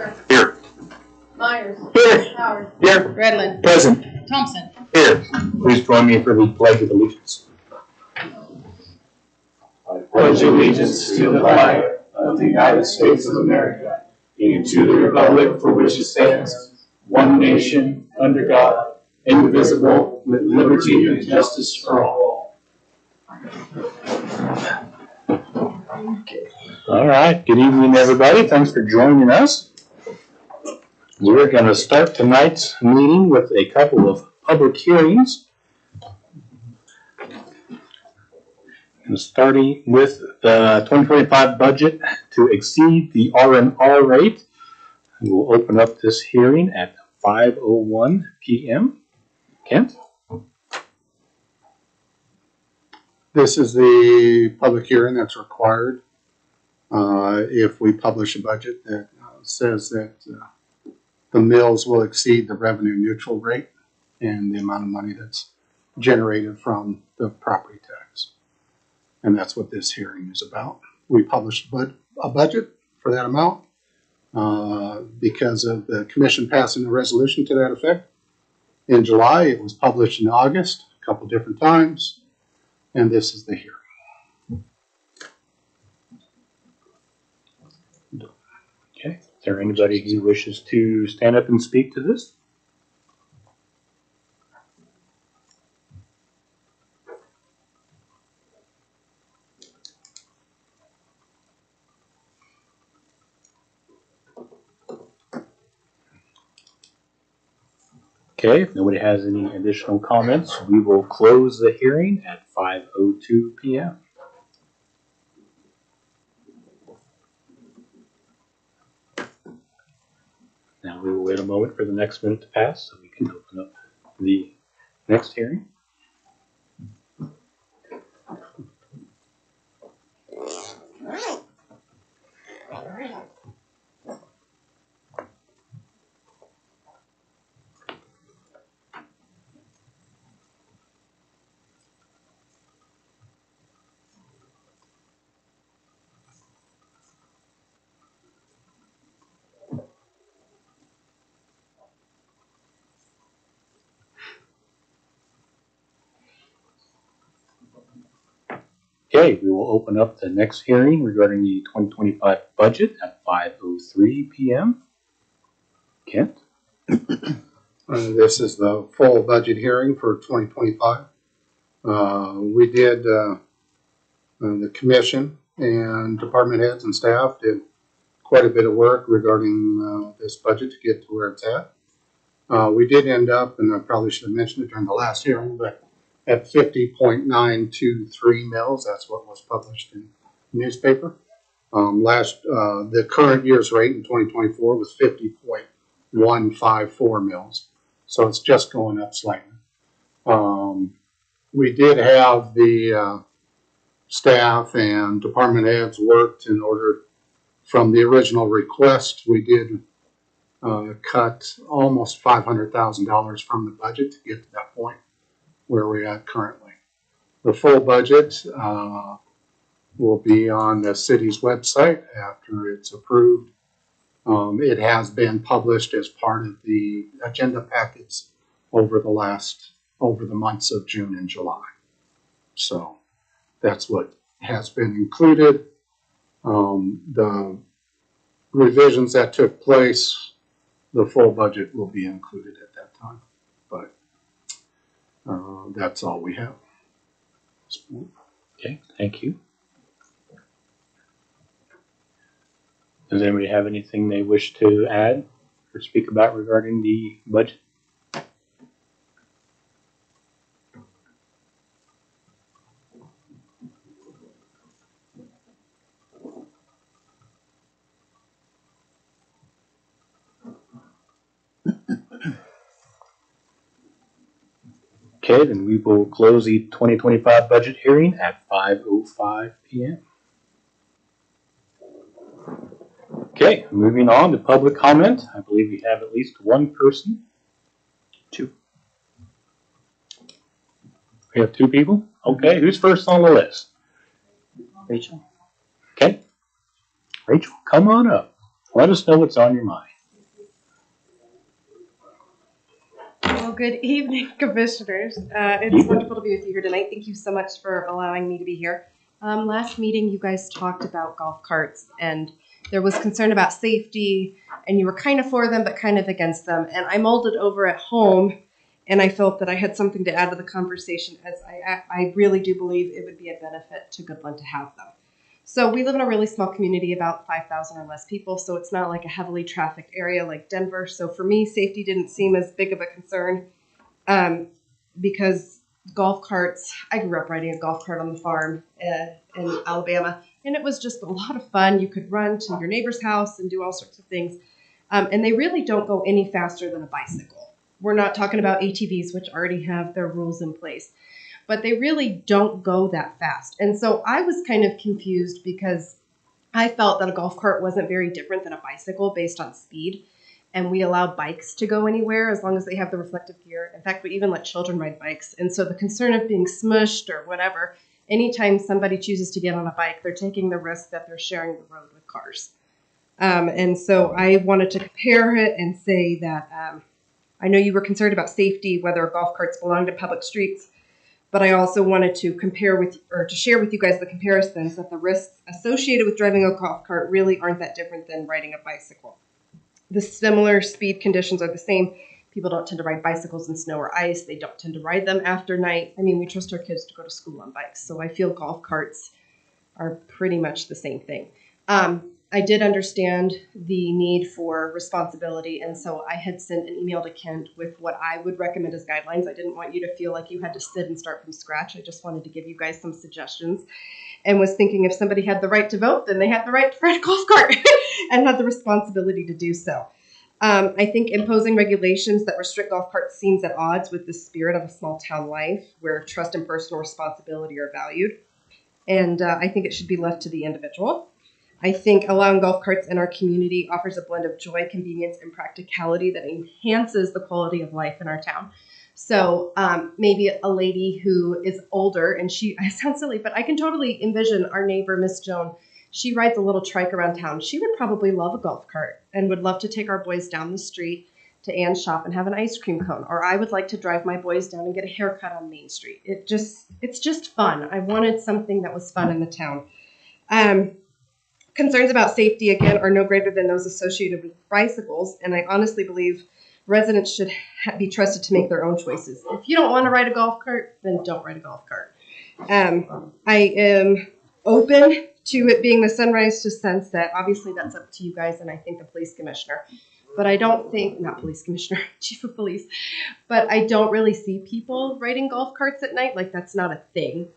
Walker. Here. Myers. Here. Howard. Here. Redland. Present. Thompson. Here. Please join me for the Pledge of Allegiance. I pledge allegiance to the flag of the United States of America and to the republic for which it stands, one nation, under God, indivisible, with liberty and justice for all. All right. Good evening, everybody. Thanks for joining us. We're going to start tonight's meeting with a couple of public hearings. And starting with the 2025 budget to exceed the R&R rate. We'll open up this hearing at 5:01 p.m. Kent? This is the public hearing that's required if we publish a budget that says that the mills will exceed the revenue neutral rate and the amount of money that's generated from the property tax. And that's what this hearing is about. We published a budget for that amount because of the commission passing a resolution to that effect in July. It was published in August, a couple different times, and this is the hearing. Okay. Is there anybody who wishes to stand up and speak to this? Okay, if nobody has any additional comments, we will close the hearing at 5:02 p.m. Now we will wait a moment for the next minute to pass so we can open up the next hearing. Okay, we will open up the next hearing regarding the 2025 budget at 5:03 p.m. Kent? This is the full budget hearing for 2025. We did, the commission and department heads and staff did quite a bit of work regarding this budget to get to where it's at. We did end up, and I probably should have mentioned it during the last hearing, but at 50.923 mils. That's what was published in the newspaper. The current year's rate in 2024 was 50.154 mils. So it's just going up slightly. We did have the staff and department heads worked in order from the original request. We did cut almost $500,000 from the budget to get to that point where we're at currently. The full budget will be on the city's website after it's approved. It has been published as part of the agenda packets over the months of June and July. So that's what has been included. The revisions that took place, the full budget will be included at that time. But that's all we have. Okay, thank you. Does anybody have anything they wish to add or speak about regarding the budget? Okay, then we will close the 2025 budget hearing at 5:05 p.m. Okay, moving on to public comment. I believe we have at least one person. Two. We have two people? Okay, who's first on the list? Rachel. Okay. Rachel, come on up. Let us know what's on your mind. Good evening, commissioners. It's wonderful to be with you here tonight. Thank you so much for allowing me to be here. Last meeting, you guys talked about golf carts, and there was concern about safety, and you were kind of for them, but kind of against them. And I mulled it over at home, and I felt that I had something to add to the conversation, as I really do believe it would be a benefit to Goodland to have them. So we live in a really small community, about 5,000 or less people, so it's not like a heavily trafficked area like Denver. So for me, safety didn't seem as big of a concern because golf carts, I grew up riding a golf cart on the farm in Alabama, and it was just a lot of fun. You could run to your neighbor's house and do all sorts of things, and they really don't go any faster than a bicycle. We're not talking about ATVs, which already have their rules in place. But they really don't go that fast. And so I was kind of confused because I felt that a golf cart wasn't very different than a bicycle based on speed. And we allow bikes to go anywhere as long as they have the reflective gear. In fact, we even let children ride bikes. And so the concern of being smushed or whatever, anytime somebody chooses to get on a bike, they're taking the risk that they're sharing the road with cars. And so I wanted to compare it and say that I know you were concerned about safety, whether golf carts belong to public streets. But I also wanted to to share with you guys the comparisons that the risks associated with driving a golf cart really aren't that different than riding a bicycle. The similar speed conditions are the same. People don't tend to ride bicycles in snow or ice. They don't tend to ride them after night. I mean, we trust our kids to go to school on bikes. So I feel golf carts are pretty much the same thing. I did understand the need for responsibility, and so I had sent an email to Kent with what I would recommend as guidelines. I didn't want you to feel like you had to sit and start from scratch. I just wanted to give you guys some suggestions, and was thinking if somebody had the right to vote, then they had the right to ride a golf cart and had the responsibility to do so. I think imposing regulations that restrict golf carts seems at odds with the spirit of a small town life where trust and personal responsibility are valued, and I think it should be left to the individual. I think allowing golf carts in our community offers a blend of joy, convenience, and practicality that enhances the quality of life in our town. So maybe a lady who is older, and I sound silly, but I can totally envision our neighbor, Miss Joan. She rides a little trike around town. She would probably love a golf cart and would love to take our boys down the street to Ann's shop and have an ice cream cone. Or I would like to drive my boys down and get a haircut on Main Street. It's just fun. I wanted something that was fun in the town. Concerns about safety, again, are no greater than those associated with bicycles, and I honestly believe residents should be trusted to make their own choices. If you don't want to ride a golf cart, then don't ride a golf cart. I am open to it being the sunrise to sunset. Obviously, that's up to you guys, and I think the police commissioner. But I don't think, not police commissioner, chief of police, but I don't really see people riding golf carts at night. Like, that's not a thing.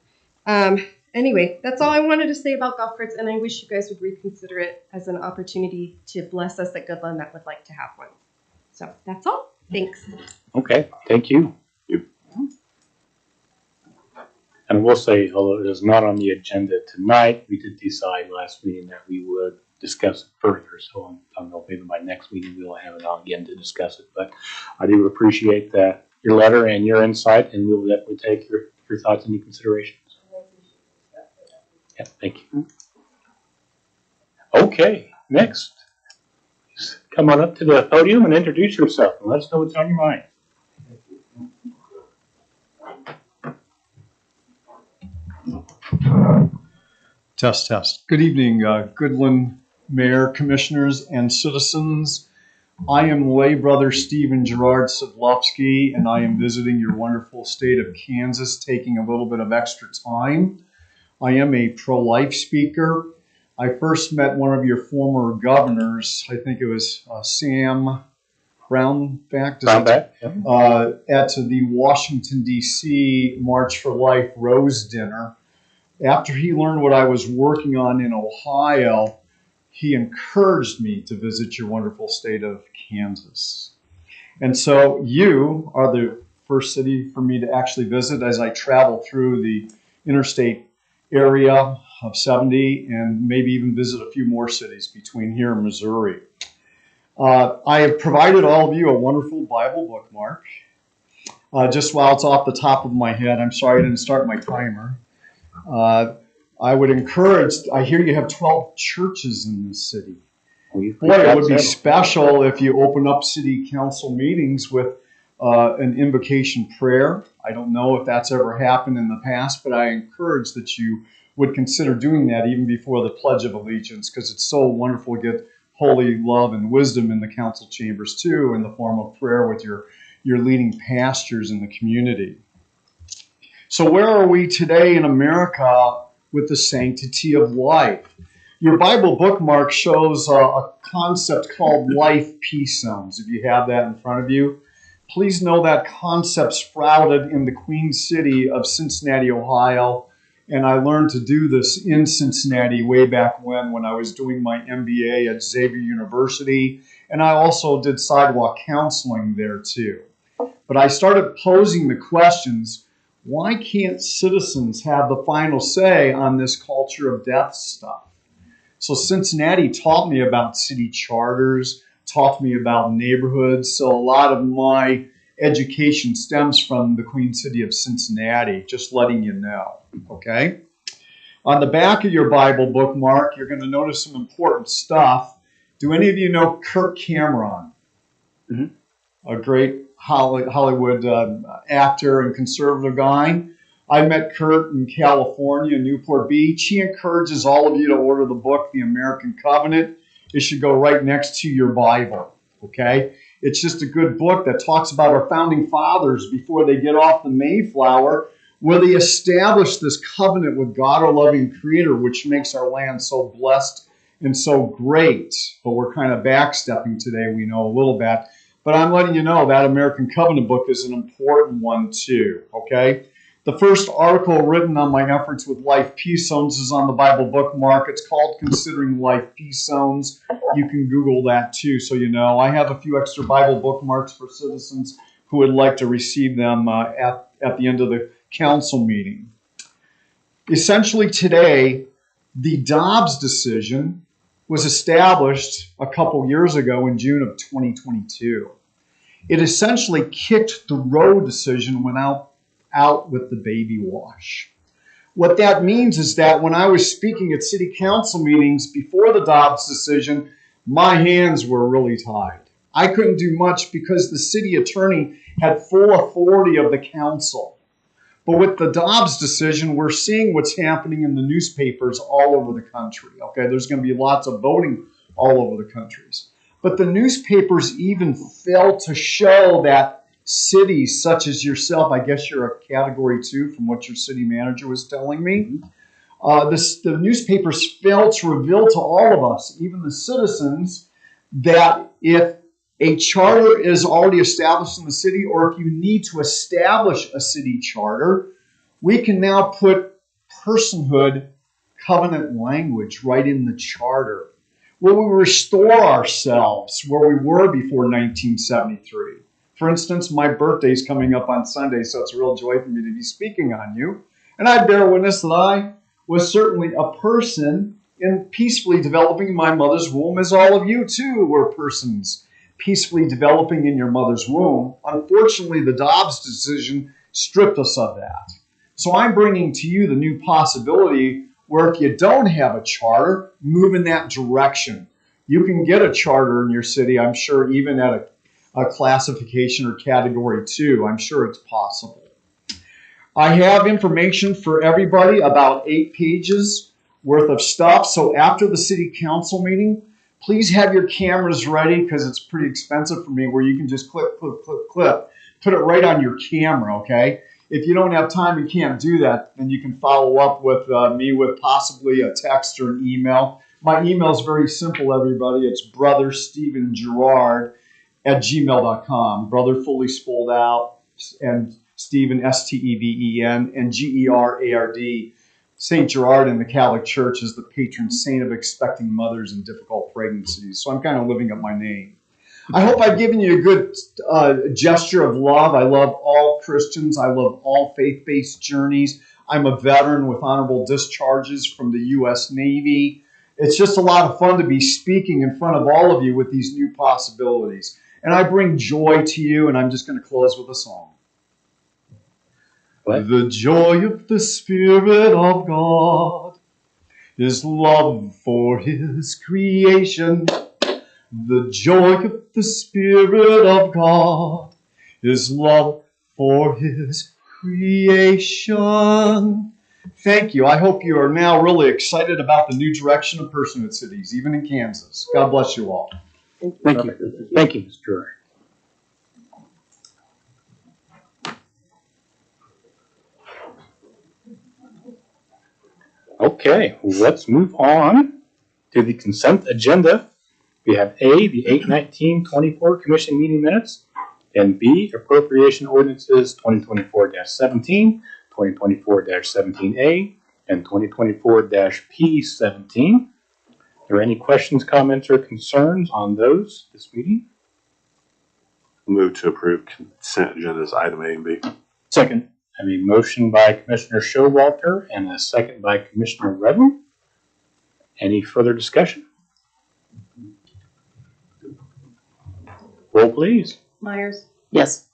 Anyway, that's all I wanted to say about golf carts, and I wish you guys would reconsider it as an opportunity to bless us at Goodland that would like to have one. So that's all. Thanks. Okay, thank you. And we'll say, although it is not on the agenda tonight, we did decide last meeting that we would discuss it further. So I don't know if maybe by next meeting we'll have it on again to discuss it. But I do appreciate your letter and your insight, and we'll definitely take your thoughts into consideration. Yeah, thank you. Okay, next. Please come on up to the podium and introduce yourself and let us know what's on your mind. Test, test. Good evening, Goodland Mayor, Commissioners, and citizens. I am lay brother Stephen Gerard Sidlowski, and I am visiting your wonderful state of Kansas, taking a little bit of extra time. I am a pro-life speaker. I first met one of your former governors, I think it was Sam Brownback, at the Washington, D.C. March for Life Rose Dinner. After he learned what I was working on in Ohio, he encouraged me to visit your wonderful state of Kansas. And so you are the first city for me to actually visit as I travel through the interstate area of 70 and maybe even visit a few more cities between here and Missouri. I have provided all of you a wonderful Bible bookmark. Just while it's off the top of my head, I'm sorry I didn't start my timer. I would encourage, I hear you have 12 churches in this city. Boy, it would be special if you open up city council meetings with an invocation prayer. I don't know if that's ever happened in the past, but I encourage that you would consider doing that even before the Pledge of Allegiance, because it's so wonderful to get holy love and wisdom in the council chambers too, in the form of prayer with your leading pastors in the community. So where are we today in America with the sanctity of life? Your Bible bookmark shows a concept called life peace zones. If you have that in front of you, please know that concept sprouted in the Queen City of Cincinnati, Ohio. And I learned to do this in Cincinnati way back when I was doing my MBA at Xavier University. And I also did sidewalk counseling there too. But I started posing the questions, why can't citizens have the final say on this culture of death stuff? So Cincinnati taught me about city charters, taught me about neighborhoods. So a lot of my education stems from the Queen City of Cincinnati, just letting you know, okay? On the back of your Bible bookmark, you're going to notice some important stuff. Do any of you know Kirk Cameron? Mm-hmm. A great Hollywood actor and conservative guy. I met Kurt in California, Newport Beach. He encourages all of you to order the book, The American Covenant. It should go right next to your Bible, okay? It's just a good book that talks about our founding fathers before they get off the Mayflower, where they established this covenant with God, our loving Creator, which makes our land so blessed and so great. But we're kind of backstepping today, we know a little bit. But I'm letting you know that American Covenant book is an important one too, okay? The first article written on my efforts with Life Peace Zones is on the Bible bookmark. It's called Considering Life Peace Zones. You can Google that too, so you know. I have a few extra Bible bookmarks for citizens who would like to receive them at the end of the council meeting. Essentially today, the Dobbs decision was established a couple years ago in June of 2022. It essentially kicked the Roe decision out with the baby wash. What that means is that when I was speaking at city council meetings before the Dobbs decision, my hands were really tied. I couldn't do much because the city attorney had full authority of the council. But with the Dobbs decision, we're seeing what's happening in the newspapers all over the country. Okay, there's going to be lots of voting all over the countries. But the newspapers even fail to show that cities such as yourself, I guess you're a category 2 from what your city manager was telling me, the newspapers fail to reveal to all of us, even the citizens, that if a charter is already established in the city, or if you need to establish a city charter, we can now put personhood covenant language right in the charter, where we restore ourselves where we were before 1973. For instance, my birthday is coming up on Sunday, so it's a real joy for me to be speaking on you. And I bear witness that I was certainly a person in peacefully developing in my mother's womb, as all of you too were persons peacefully developing in your mother's womb. Unfortunately, the Dobbs decision stripped us of that. So I'm bringing to you the new possibility where if you don't have a charter, move in that direction. You can get a charter in your city, I'm sure, even at a classification or category 2. I'm sure it's possible. I have information for everybody, about 8 pages worth of stuff. So after the city council meeting, please have your cameras ready, because it's pretty expensive for me, where you can just clip, put it right on your camera, okay? If you don't have time and can't do that, then you can follow up with me with possibly a text or an email. My email is very simple, everybody. It's brotherstephengerard@gmail.com. Brother fully spelled out, and Stephen, S-T-E-V-E-N, and G-E-R-A-R-D. St. Gerard in the Catholic Church is the patron saint of expecting mothers in difficult pregnancies. So I'm kind of living up my name. I hope I've given you a good gesture of love. I love all Christians. I love all faith-based journeys. I'm a veteran with honorable discharges from the U.S. Navy. It's just a lot of fun to be speaking in front of all of you with these new possibilities. And I bring joy to you, and I'm just going to close with a song. What? The joy of the Spirit of God is love for His creation. The joy of the Spirit of God His love for His creation. Thank you. I hope you are now really excited about the new direction of Personhood Cities, even in Kansas. God bless you all. Thank you. Thank you, Mr. Gerard. Okay, let's move on to the consent agenda. We have A, the 8/19/24 Commission meeting minutes, and B, appropriation ordinances 2024-17, 2024-17A, and 2024-P17. Are there any questions, comments, or concerns on those this meeting? Move to approve consent agendas item A and B. Second. I have a motion by Commissioner Showalter and a second by Commissioner Redden. Any further discussion? Roll, please. Myers, Yes.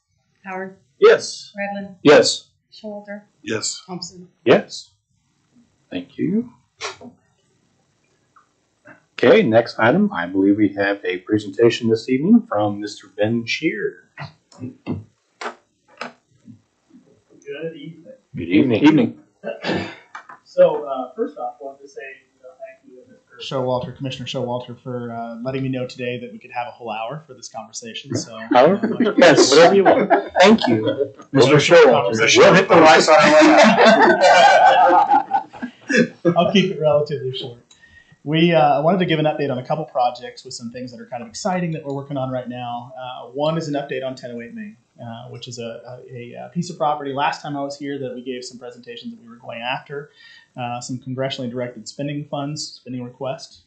Howard, Yes. Redlin, Yes. Showalter, Yes. Thompson. Yes. Thank you. Okay, next item. I believe we have a presentation this evening from Mr. Ben Shears. Good evening. Good evening. So, first off, I wanted to say thank you to Mr. Showalter, Commissioner Showalter, for letting me know today that we could have a whole hour for this conversation. So, Howard? Yes, whatever you want. Thank you, Mr. Showalter. We'll hit the right side right I'll keep it relatively short. We wanted to give an update on a couple projects with some things that are kind of exciting that we're working on right now. One is an update on 1008 Main, which is a piece of property. Last time I was here that we gave some presentations that we were going after, some congressionally directed spending requests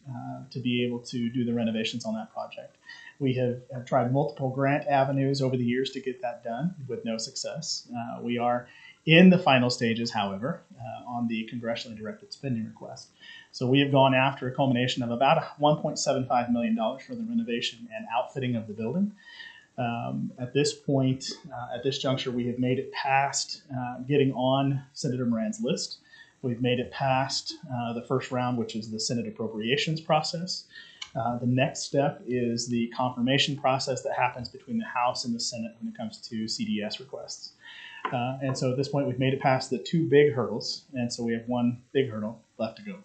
to be able to do the renovations on that project. We have tried multiple grant avenues over the years to get that done with no success. We are in the final stages, however, on the congressionally directed spending request. So we have gone after a culmination of about $1.75 million for the renovation and outfitting of the building. At this point, at this juncture, we have made it past getting on Senator Moran's list. We've made it past the first round, which is the Senate appropriations process. The next step is the confirmation process that happens between the House and the Senate when it comes to CDS requests. And so at this point, we've made it past the two big hurdles, and so we have one big hurdle left to go.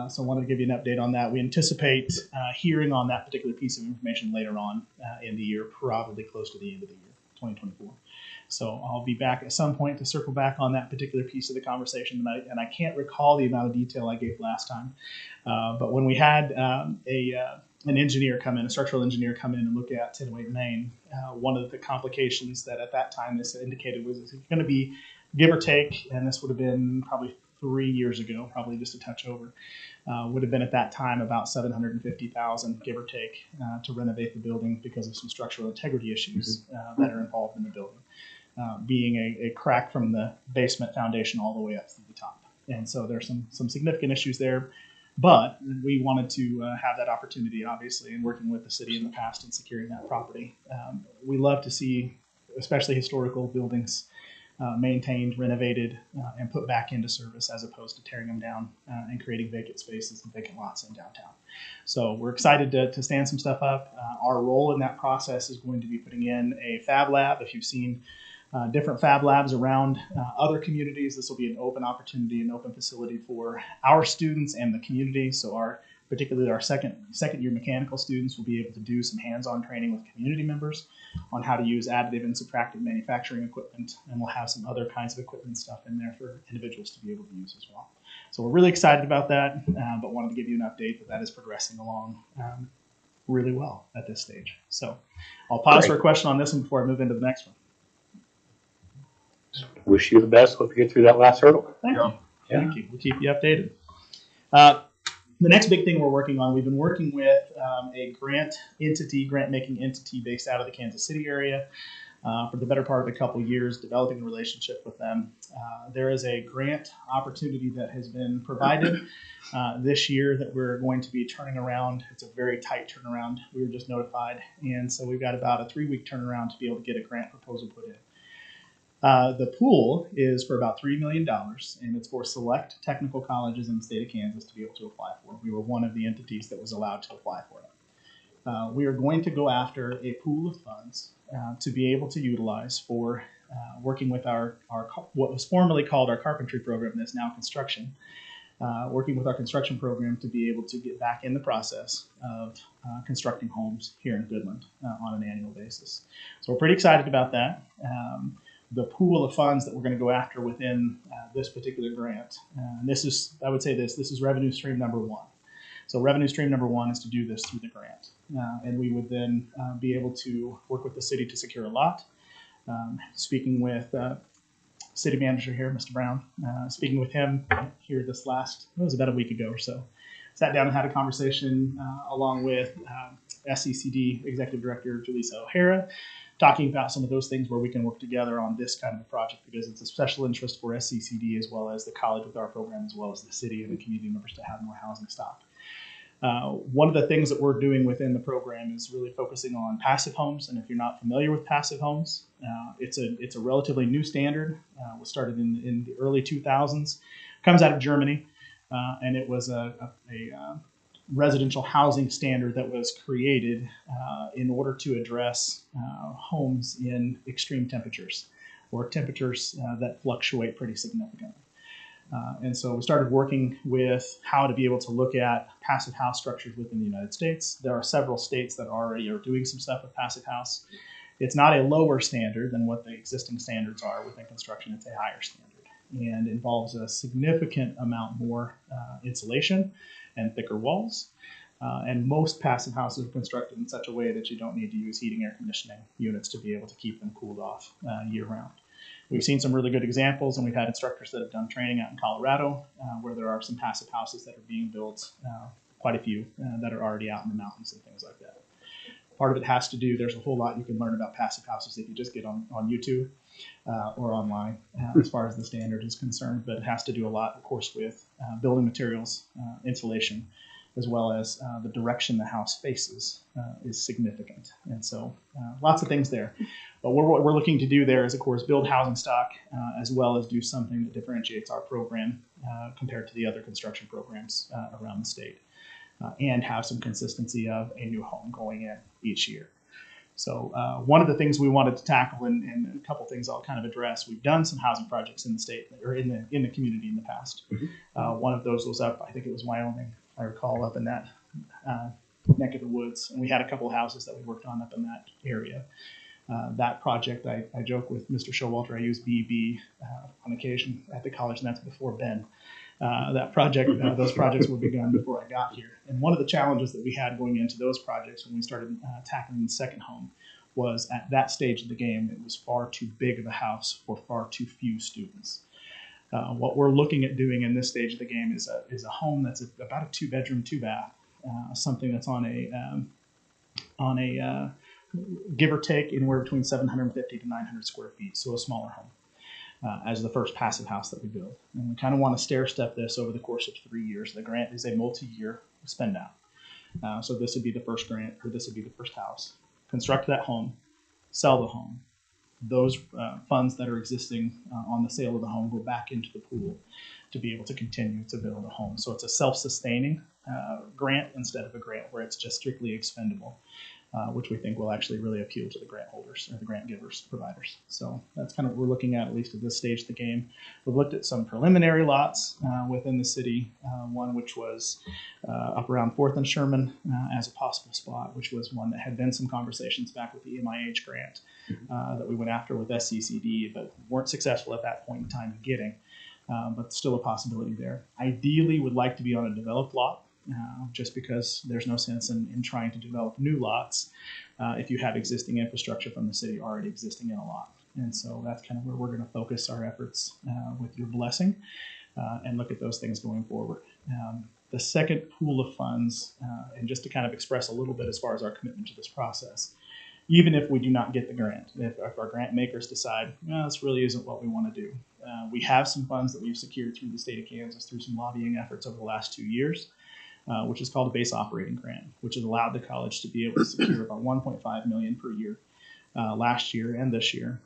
So I wanted to give you an update on that. We anticipate hearing on that particular piece of information later on in the year, probably close to the end of the year, 2024. So I'll be back at some point to circle back on that particular piece of the conversation. And I can't recall the amount of detail I gave last time. But when we had an engineer come in, a structural engineer come in and look at 1008 Main, one of the complications that at that time this indicated was it's going to be, give or take, and this would have been probably 3 years ago, probably just a touch over, would have been at that time about $750,000, give or take, to renovate the building because of some structural integrity issues that are involved in the building, being a crack from the basement foundation all the way up to the top. And so there's some significant issues there, but we wanted to have that opportunity, obviously, in working with the city in the past and securing that property. We love to see, especially historical buildings, maintained, renovated, and put back into service as opposed to tearing them down and creating vacant spaces and vacant lots in downtown. So we're excited to stand some stuff up. Our role in that process is going to be putting in a fab lab. If you've seen different fab labs around other communities, this will be an open opportunity, an open facility for our students and the community. So particularly our second year mechanical students will be able to do some hands-on training with community members on how to use additive and subtractive manufacturing equipment, and we'll have some other kinds of equipment stuff in there for individuals to be able to use as well. So we're really excited about that, but wanted to give you an update that is progressing along really well at this stage. So I'll pause for a question on this one before I move into the next one. Wish you the best. Hope you get through that last hurdle. Thank you. Yeah. Thank you. We'll keep you updated. The next big thing we're working on, we've been working with a grant-making entity based out of the Kansas City area for the better part of a couple years, developing a relationship with them. There is a grant opportunity that has been provided this year that we're going to be turning around. It's a very tight turnaround. We were just notified, and so we've got about a 3-week turnaround to be able to get a grant proposal put in. The pool is for about $3 million, and it's for select technical colleges in the state of Kansas to be able to apply for. We were one of the entities that was allowed to apply for it. We are going to go after a pool of funds to be able to utilize for working with our what was formerly called our carpentry program, that's now construction. Working with our construction program to be able to get back in the process of constructing homes here in Goodland on an annual basis. So we're pretty excited about that. The pool of funds that we're going to go after within this particular grant, and this is, I would say this is revenue stream number one. So revenue stream number one is to do this through the grant. And we would then be able to work with the city to secure a lot. Speaking with city manager here, Mr. Brown, speaking with him here it was about a week ago or so. Sat down and had a conversation along with SCCD Executive Director Julissa O'Hara, talking about some of those things where we can work together on this kind of a project, because it's a special interest for SCCD as well as the college with our program, as well as the city and the community members to have more housing stock. One of the things that we're doing within the program is really focusing on passive homes. And if you're not familiar with passive homes, it's a relatively new standard. It was started in the early 2000s, comes out of Germany, and it was a residential housing standard that was created in order to address homes in extreme temperatures, or temperatures that fluctuate pretty significantly. And so we started working with how to be able to look at passive house structures within the United States. There are several states that already are doing some stuff with passive house. It's not a lower standard than what the existing standards are within construction. It's a higher standard and involves a significant amount more insulation and thicker walls. And most passive houses are constructed in such a way that you don't need to use heating air conditioning units to be able to keep them cooled off year round. We've seen some really good examples, and we've had instructors that have done training out in Colorado where there are some passive houses that are being built, quite a few that are already out in the mountains and things like that. Part of it has to do, there's a whole lot you can learn about passive houses if you just get on YouTube or online as far as the standard is concerned, but it has to do a lot, of course, with building materials, insulation, as well as the direction the house faces is significant. And so lots of things there. But what we're looking to do there is, of course, build housing stock as well as do something that differentiates our program compared to the other construction programs around the state, and have some consistency of a new home going in each year. So one of the things we wanted to tackle, and a couple things I'll kind of address, we've done some housing projects in the state or in the community in the past. Mm-hmm. One of those was up, I think it was Wyoming, I recall, up in that neck of the woods. And we had a couple of houses that we worked on up in that area. That project, I joke with Mr. Showalter, I use BB on occasion at the college, and that's before Ben. That project, those projects were begun before I got here. And one of the challenges that we had going into those projects when we started tackling the second home was, at that stage of the game, it was far too big of a house for far too few students. What we're looking at doing in this stage of the game is a home that's about a 2-bedroom, 2-bath, something that's on a give or take anywhere between 750 to 900 square feet, so a smaller home, as the first passive house that we build. And we kind of want to stair step this over the course of 3 years. The grant is a multi-year spend out. So this would be the first grant, or this would be the first house. Construct that home, sell the home. Those funds that are existing on the sale of the home go back into the pool to be able to continue to build a home. So it's a self-sustaining grant instead of a grant where it's just strictly expendable, which we think will actually really appeal to the grant holders or the grant givers, providers. So that's kind of what we're looking at least at this stage of the game. We've looked at some preliminary lots within the city, one which was up around 4th and Sherman as a possible spot, which was one that had been some conversations back with the MIH grant that we went after with SCCD, but weren't successful at that point in time in getting, but still a possibility there. Ideally, would like to be on a developed lot, just because there's no sense in trying to develop new lots if you have existing infrastructure from the city already existing in a lot. And so that's kind of where we're going to focus our efforts with your blessing and look at those things going forward. The second pool of funds, and just to kind of express a little bit as far as our commitment to this process, even if we do not get the grant, if our grant makers decide, well, this really isn't what we want to do, we have some funds that we've secured through the state of Kansas through some lobbying efforts over the last 2 years, which is called a base operating grant, which has allowed the college to be able to secure about $1.5 million per year last year and this year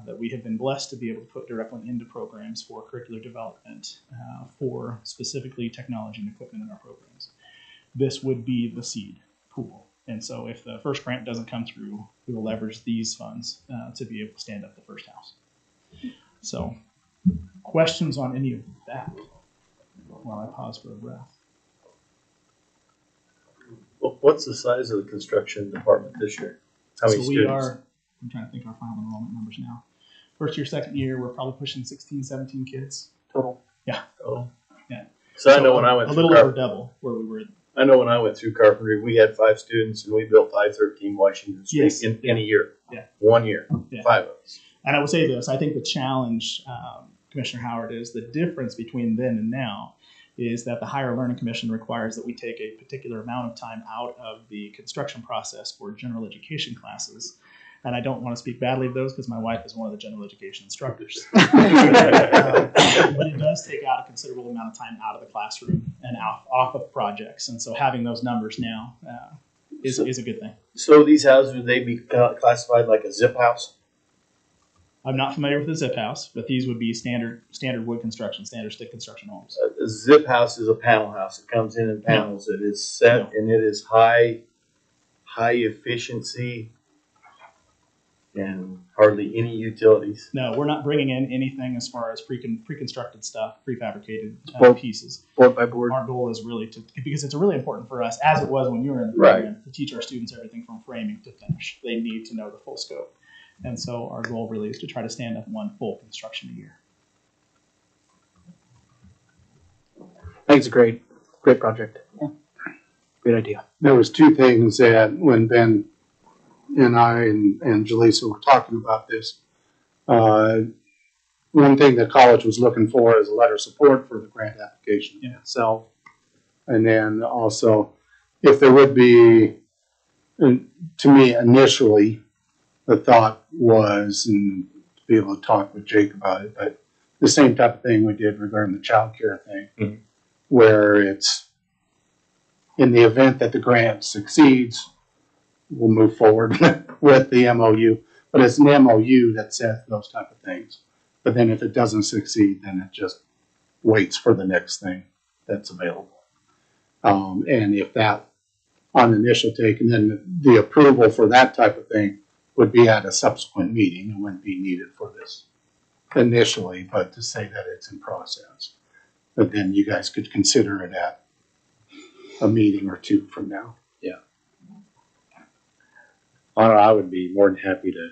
that we have been blessed to be able to put directly into programs for curricular development for specifically technology and equipment in our programs. This would be the seed pool. And so if the first grant doesn't come through, we will leverage these funds to be able to stand up the first house. So questions on any of that while I pause for a breath? What's the size of the construction department this year? How many So we students? are, I'm trying to think of our final enrollment numbers now. First year, second year, we're probably pushing 16, 17 kids total. Yeah. Oh. Yeah. So I know when I went a through little over double where we were. I know when I went through carpentry, we had 5 students and we built 513 Washington Street Yes. in a year. Yeah. 1 year. Yeah. 5 of us. And I will say this, I think the challenge, Commissioner Howard, is the difference between then and now is that the Higher Learning Commission requires that we take a particular amount of time out of the construction process for general education classes. And I don't want to speak badly of those because my wife is one of the general education instructors. But it does take out a considerable amount of time out of the classroom and off of projects. And so having those numbers now is a good thing. So these houses, would they be classified like a zip house? I'm not familiar with the zip house, but these would be standard wood construction, standard stick construction homes. A zip house is a panel house. It comes in panels. It is set and it is high efficiency and hardly any utilities. No, we're not bringing in anything as far as pre-constructed stuff, prefabricated pieces. Board by board. Our goal is really because it's really important for us, as it was when you were in the Right. program, to teach our students everything from framing to finish. They need to know the full scope. And so our goal really is to try to stand up one full construction a year. I think it's a great project. Yeah. Good idea. There was 2 things that when Ben and I and Jaleesa were talking about this, one thing the college was looking for is a letter of support for the grant application itself. And then also, if there would be, and to me initially, the thought was, and to be able to talk with Jake about it, but the same type of thing we did regarding the child care thing, where it's in the event that the grant succeeds, we'll move forward with the MOU. But it's an MOU that says those type of things. But then if it doesn't succeed, then it just waits for the next thing that's available. And if that on initial take, and then the approval for that type of thing would be at a subsequent meeting. It wouldn't be needed for this initially, but to say that it's in process. But then you guys could consider it at a meeting or 2 from now. I would be more than happy to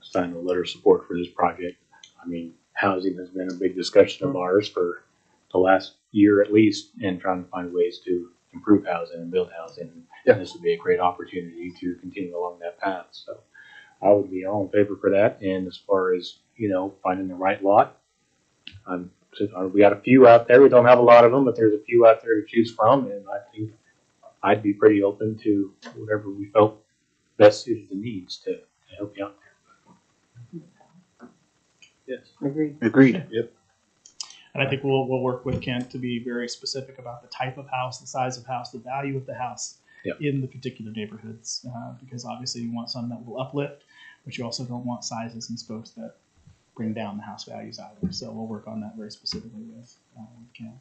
sign a letter of support for this project. I mean, housing has been a big discussion of ours for the last year at least, and trying to find ways to improve housing and build housing. And this would be a great opportunity to continue along that path. So I would be all in favor for that. And as far as, finding the right lot, we got a few out there. We don't have a lot of them, but there's a few out there to choose from. And I think I'd be pretty open to whatever we felt best suited the needs to help you out there. Yes. Agreed. Yep. And I think we'll work with Kent to be very specific about the type of house, the size of house, the value of the house in the particular neighborhoods. Because obviously you want something that will uplift, but you also don't want sizes and scopes that bring down the house values either. So we'll work on that very specifically with Kent.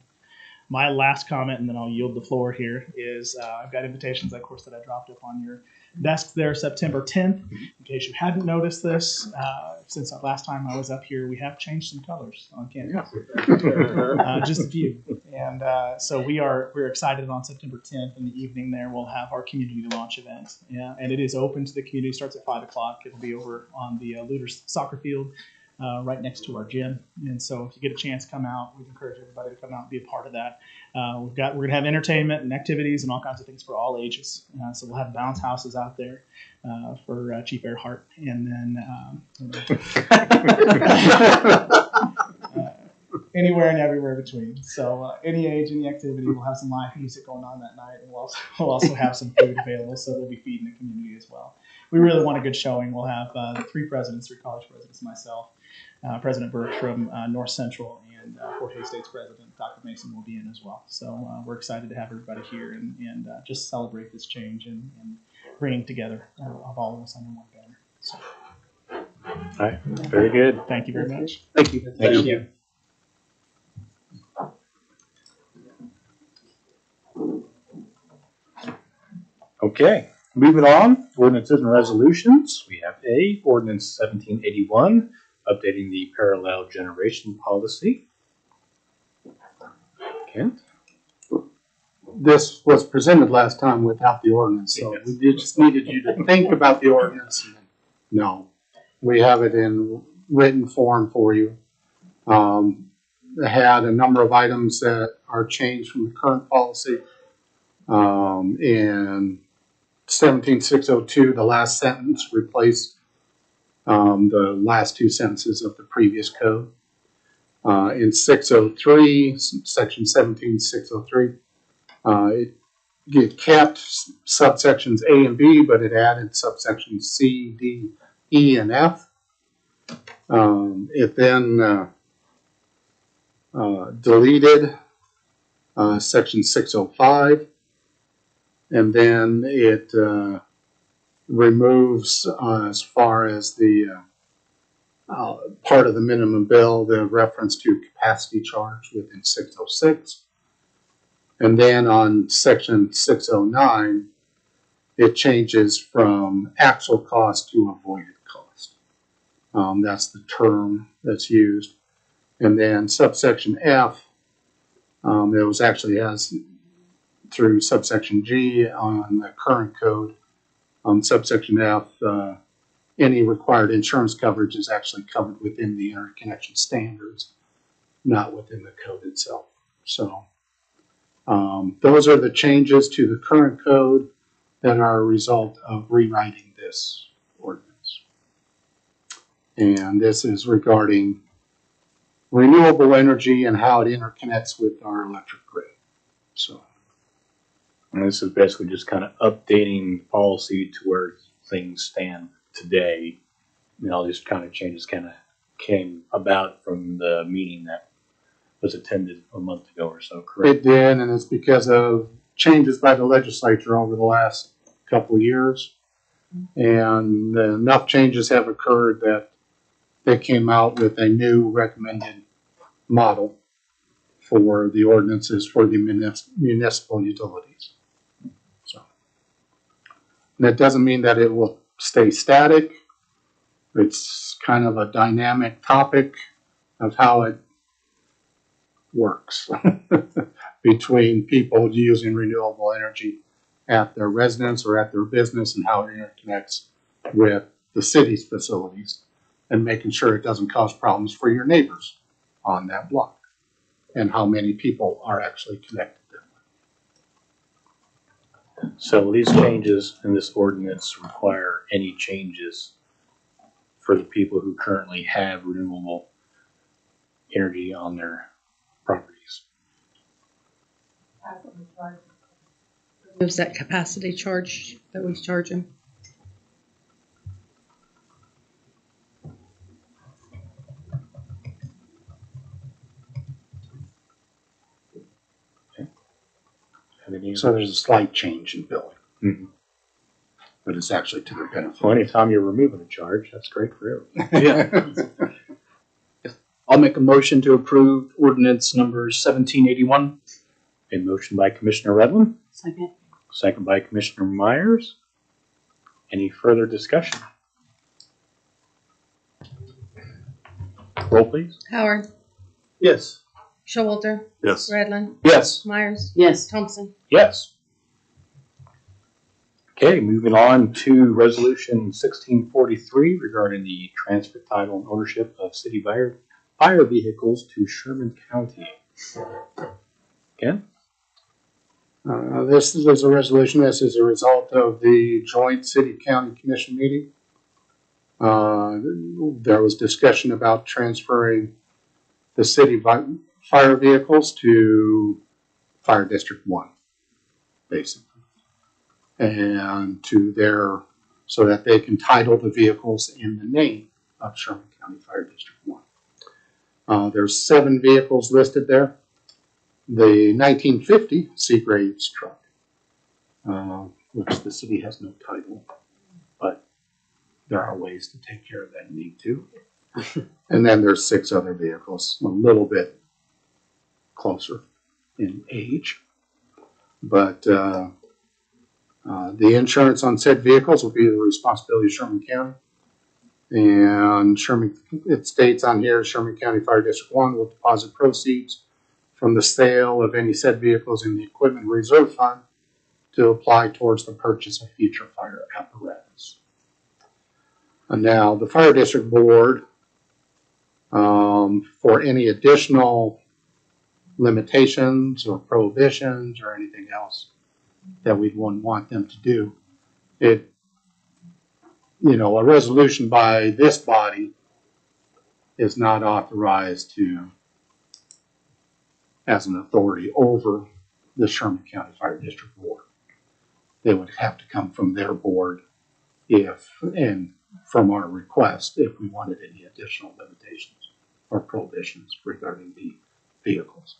My last comment, and then I'll yield the floor here, is I've got invitations, of course, that I dropped up on your desk there September 10th. In case you hadn't noticed this, since the last time I was up here, we have changed some colors on campus. Just a few. And so we're excited on September 10th in the evening there. We'll have our community launch event. Yeah, and it is open to the community. It starts at 5 o'clock. It'll be over on the Looters soccer field. Right next to our gym. And so if you get a chance, come out. We'd encourage everybody to come out and be a part of that. We're going to have entertainment and activities and all kinds of things for all ages. So we'll have bounce houses out there for Chief Earhart. And then anywhere and everywhere between. So any age, any activity, we'll have some live music going on that night. And we'll also have some food available. So we'll be feeding the community as well. We really want a good showing. We'll have 3 college presidents, myself, President Burke from North Central, and Fort Hays State's president, Dr. Mason, will be in as well. So we're excited to have everybody here and just celebrate this change and bringing together of all of us under one banner. So, All right. Very good. thank you very much. Thank you. Thank you. Okay. Moving on, ordinances and resolutions. We have ordinance 1781, updating the parallel generation policy. Kent? This was presented last time without the ordinance, so we just needed you to think about the ordinance. No, we have it in written form for you. It had a number of items that are changed from the current policy. In 17602, the last sentence replaced the last two sentences of the previous code. In 603, section 17603, it kept subsections A and B, but it added subsections C, D, E, and F. It then deleted section 605, and then it removes, as far as the part of the minimum bill, the reference to capacity charge within 606. And then on section 609, it changes from actual cost to avoided cost. That's the term that's used. And then subsection F, it was actually as through subsection G on the current code. On subsection F, any required insurance coverage is actually covered within the interconnection standards, not within the code itself. So those are the changes to the current code that are a result of rewriting this ordinance. And this is regarding renewable energy and how it interconnects with our electric grid. So, And this is basically just kind of updating the policy to where things stand today. And all these kind of changes kind of came about from the meeting that was attended a month ago or so, correct? it did, and it's because of changes by the legislature over the last couple of years. And enough changes have occurred that they came out with a new recommended model for the ordinances for the municipal utilities. So, and that doesn't mean that it will stay static. It's kind of a dynamic topic of how it works between people using renewable energy at their residence or at their business, and how it interconnects with the city's facilities, and making sure it doesn't cause problems for your neighbors on that block, and how many people are actually connected there. So these changes in this ordinance require any changes for the people who currently have renewable energy on their properties. Moves that capacity charge that we charge them. So there's a slight change in billing, Mm-hmm. but it's actually to their benefit. Well, anytime you're removing a charge, that's great for everyone. I'll make a motion to approve ordinance number 1781. A motion by Commissioner Redland, Second. second by Commissioner Myers. Any further discussion? Roll, please. Howard. Yes. Showalter. Yes. Redlin. Yes. Myers. Yes. Thompson. Yes. Okay, moving on to Resolution 1643 regarding the transfer title and ownership of city fire vehicles to Sherman County. Ken? This is a resolution. This is a result of the joint city-county commission meeting. There was discussion about transferring the city fire vehicles to Fire District 1, basically. And to their, so that they can title the vehicles in the name of Sherman County Fire District 1. There's 7 vehicles listed there. The 1950 Seagraves truck, which the city has no title, but there are ways to take care of that need to. And then there's 6 other vehicles, a little bit closer in age, but The insurance on said vehicles will be the responsibility of Sherman County. And it states on here, Sherman County Fire District 1 will deposit proceeds from the sale of any said vehicles in the Equipment Reserve Fund to apply towards the purchase of future fire apparatus. And now the Fire District Board, for any additional limitations or prohibitions or anything else that we'd want them to do, a resolution by this body is not authorized as an authority over the Sherman County Fire District Board. They would have to come from their board and from our request if we wanted any additional limitations or prohibitions regarding the vehicles.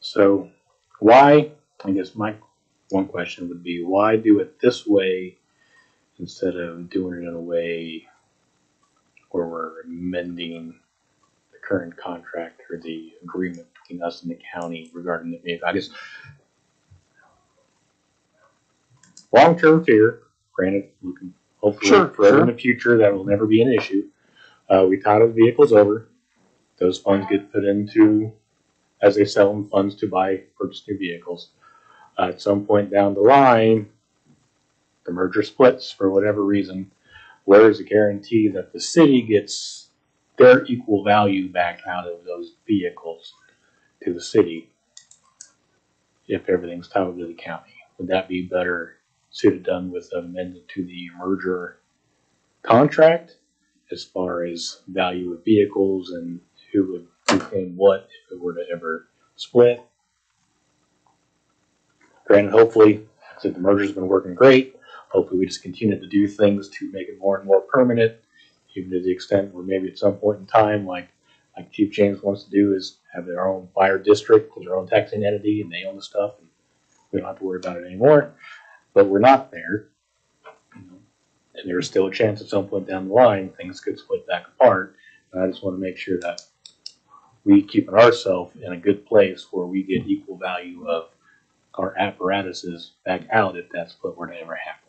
So why, I guess my one question would be, why do it this way instead of doing it in a way where we're amending the current contract or the agreement between us and the county regarding the vehicle? I guess long-term fear, granted, we can hopefully forever in the future that will never be an issue. We title the vehicles over. Those funds get put into, as they sell them, funds to purchase new vehicles. At some point down the line, the merger splits for whatever reason. Where is a guarantee that the city gets their equal value back out of those vehicles to the city if everything's titled to the county? Would that be better suited done with an amendment to the merger contract as far as value of vehicles and who would retain what if it were to ever split? Granted, hopefully, since the merger's been working great, hopefully we just continue to do things to make it more and more permanent, even to the extent where maybe at some point in time, like Chief James wants to do, is have their own fire district with their own taxing entity and they own the stuff and we don't have to worry about it anymore. But we're not there. And there's still a chance at some point down the line things could split back apart. And I just want to make sure that we keep ourselves in a good place where we get equal value of our apparatuses back out if that split were to ever happen.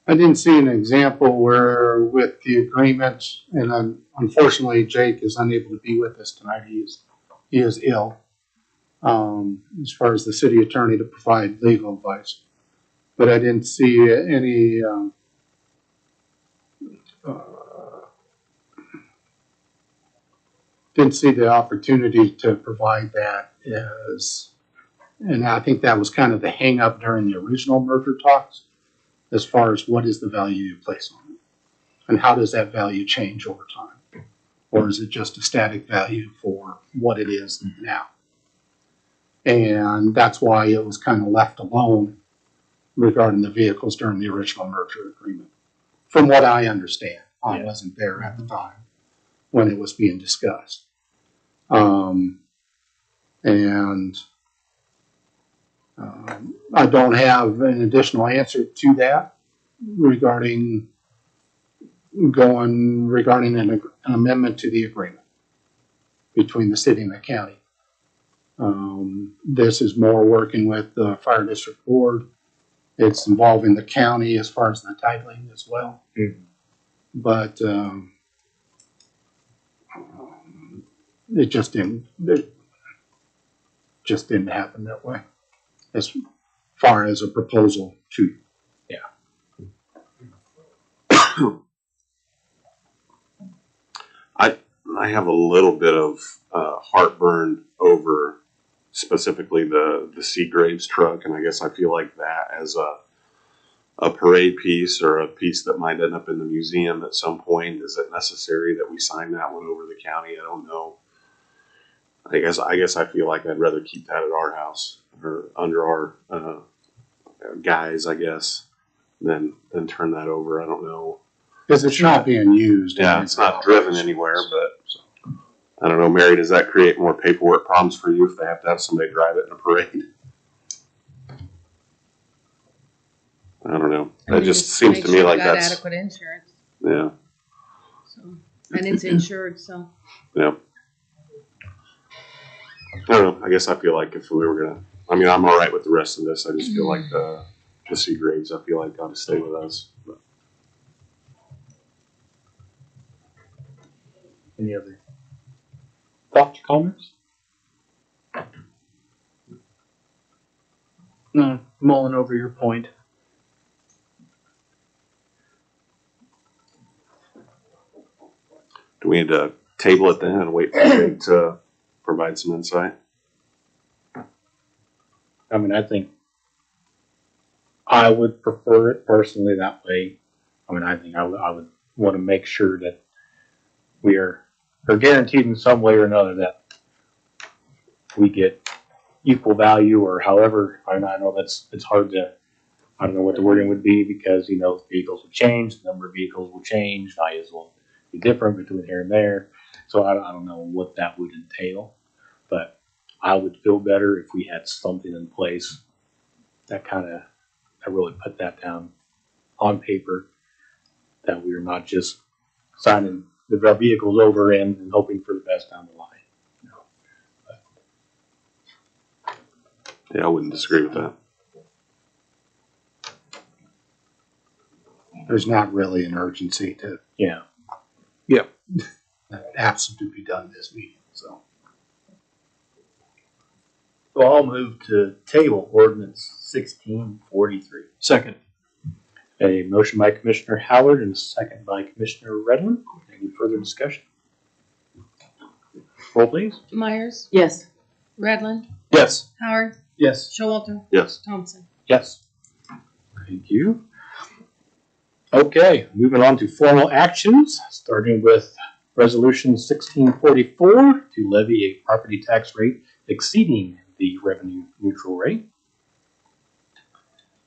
I didn't see an example where with the agreement, and unfortunately Jake is unable to be with us tonight. He is ill. As far as the city attorney to provide legal advice, but I didn't see any didn't see the opportunity to provide that and I think that was kind of the hang up during the original merger talks, as far as what is the value you place on it and how does that value change over time, or is it just a static value for what it is now? And that's why it was kind of left alone regarding the vehicles during the original merger agreement. From what I understand, I wasn't there at the time when it was being discussed. I don't have an additional answer to that regarding an amendment to the agreement between the city and the county. This is more working with the Fire District Board. It's involving the county as far as the titling as well. Mm-hmm. But it just didn't happen that way as far as a proposal to you. Yeah. I have a little bit of heartburn over specifically the Seagraves truck, and I guess I feel like that as a parade piece or a piece that might end up in the museum at some point. Is it necessary that we sign that one over the county? I don't know. I guess I feel like I'd rather keep that at our house or under our guys, I guess, than turn that over. I don't know. Because it's not being used. Yeah, it's not driven anywhere, but I don't know, Mary, does that create more paperwork problems for you if they have to have somebody drive it in a parade? I don't know. It just seems to me like that's adequate insurance. Yeah. So. And it's insured, so. Yep. I don't know. I guess I feel like if we were gonna, I mean, I'm all right with the rest of this. I just feel like the C grades, I feel like ought to stay with us. But Any other thoughts or comments? No, mulling over your point. do we need to table it then and wait for Jake to provide some insight? I mean, I think I would prefer it personally that way. I mean, I think I would want to make sure that we are guaranteed in some way or another that we get equal value, or however. I know it's hard to, I don't know what the wording would be, because, you know, vehicles will change, the number of vehicles will change, values will be different between here and there. So I don't know what that would entail, but I would feel better if we had something in place that really put that down on paper, that we are not just signing the vehicles over and hoping for the best down the line. Yeah, I wouldn't disagree with that. There's not really an urgency to Yeah. that has to be done this meeting, so. Well, I'll move to table ordinance 1643. Second. A motion by Commissioner Howard and a second by Commissioner Redland. Any further discussion? Roll, please. Myers, Yes. Redland, Yes. Howard, Yes. Showalter, Yes. Thompson. Yes. Thank you. Okay, moving on to formal actions, starting with Resolution 1644 to levy a property tax rate exceeding the revenue neutral rate.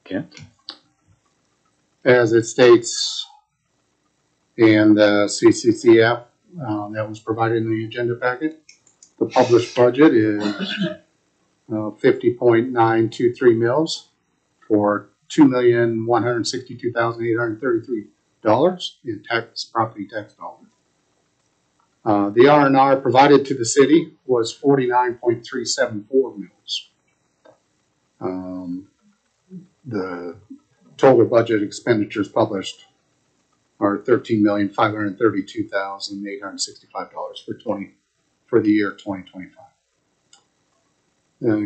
Kent? As it states in the CCCF that was provided in the agenda packet, the published budget is 50.923 mils for $2,162,833 in property tax dollars. The R&R provided to the city was 49.374 mils. The total budget expenditures published are $13,532,865 for the year 2025.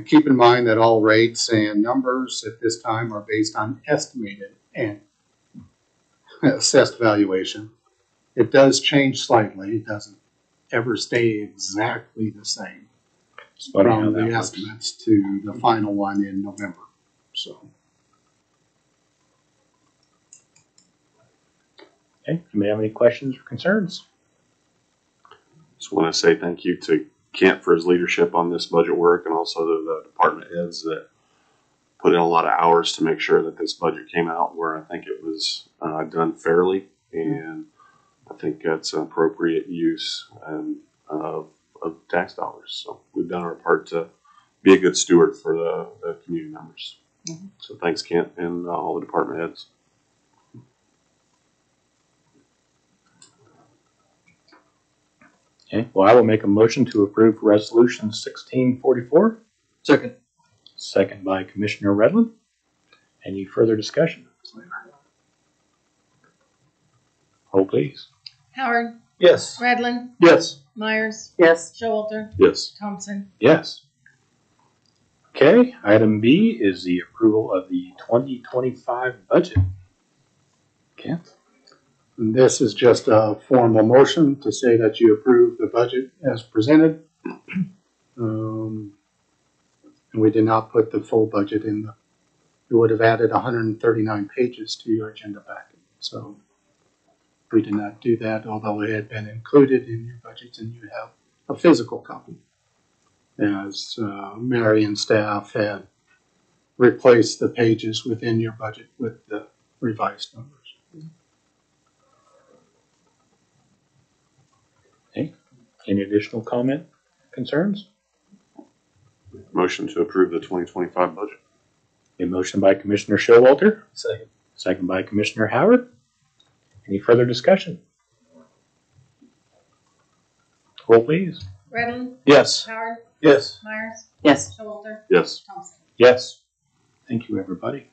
Keep in mind that all rates and numbers at this time are based on estimated and assessed valuation. It does change slightly. It doesn't ever stay exactly the same It's funny how from that the works. estimates to the final one in November. So. Okay, you may have any questions or concerns? Just want to say thank you to Kent for his leadership on this budget work, and also to the department heads that put in a lot of hours to make sure that this budget came out where I think it was done fairly, and I think that's an appropriate use of tax dollars. So we've done our part to be a good steward for the community members. Mm-hmm. So thanks, Kent, and all the department heads. Okay, well, I will make a motion to approve Resolution 1644. Second. Second by Commissioner Redland. Any further discussion? Roll, please. Howard, Yes. Redland, Yes. Myers, Yes. Showalter, Yes. Thompson. Yes. Okay, item B is the approval of the 2025 budget. Kent? And this is just a formal motion to say that you approve the budget as presented. And we did not put the full budget in it would have added 139 pages to your agenda packet. So we did not do that, although it had been included in your budgets and you have a physical copy. As Mary and staff had replaced the pages within your budget with the revised numbers. Any additional comment, concerns? Motion to approve the 2025 budget. A motion by Commissioner Showalter, Second. second by Commissioner Howard. Any further discussion? Roll please. Redmond, Yes. Howard, Yes. Myers, Yes. Showalter, Yes. Thompson. Yes. Thank you, everybody.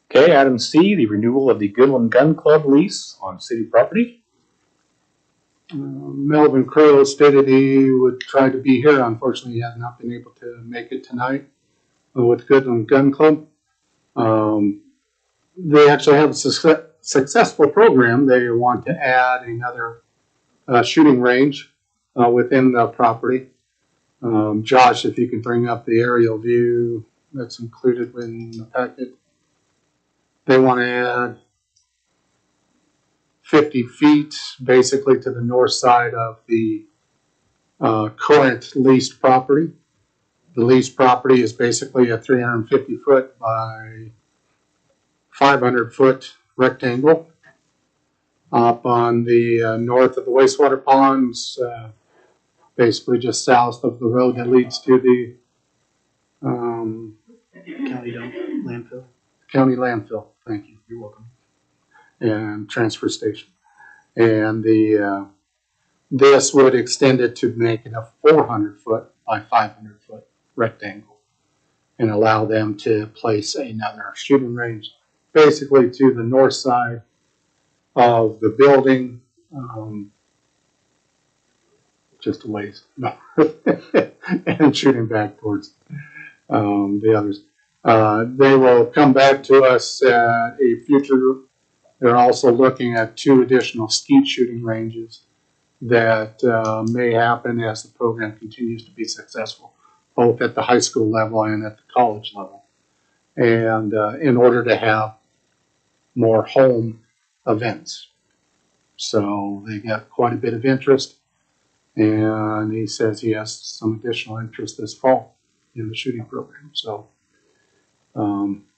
Okay, item C, the renewal of the Goodland Gun Club lease on city property. Melvin Crowe stated he would try to be here. Unfortunately, he has not been able to make it tonight with Goodland Gun Club. They actually have a successful program. They want to add another shooting range within the property. Josh, if you could bring up the aerial view that's included in the packet. They want to add 50 feet basically to the north side of the current leased property. The leased property is basically a 350 foot by 500 foot rectangle up on the north of the wastewater ponds, basically just south of the road that leads to the County landfill. county landfill. Thank you. You're welcome. And transfer station. And this would extend it to make it a 400 foot by 500 foot rectangle and allow them to place another shooting range basically to the north side of the building, just a ways, and shooting back towards the others. They will come back to us at a future. They're also looking at 2 additional skeet shooting ranges that may happen as the program continues to be successful, both at the high school level and at the college level. And in order to have more home events. So they got quite a bit of interest. And he says he has some additional interest this fall in the shooting program. So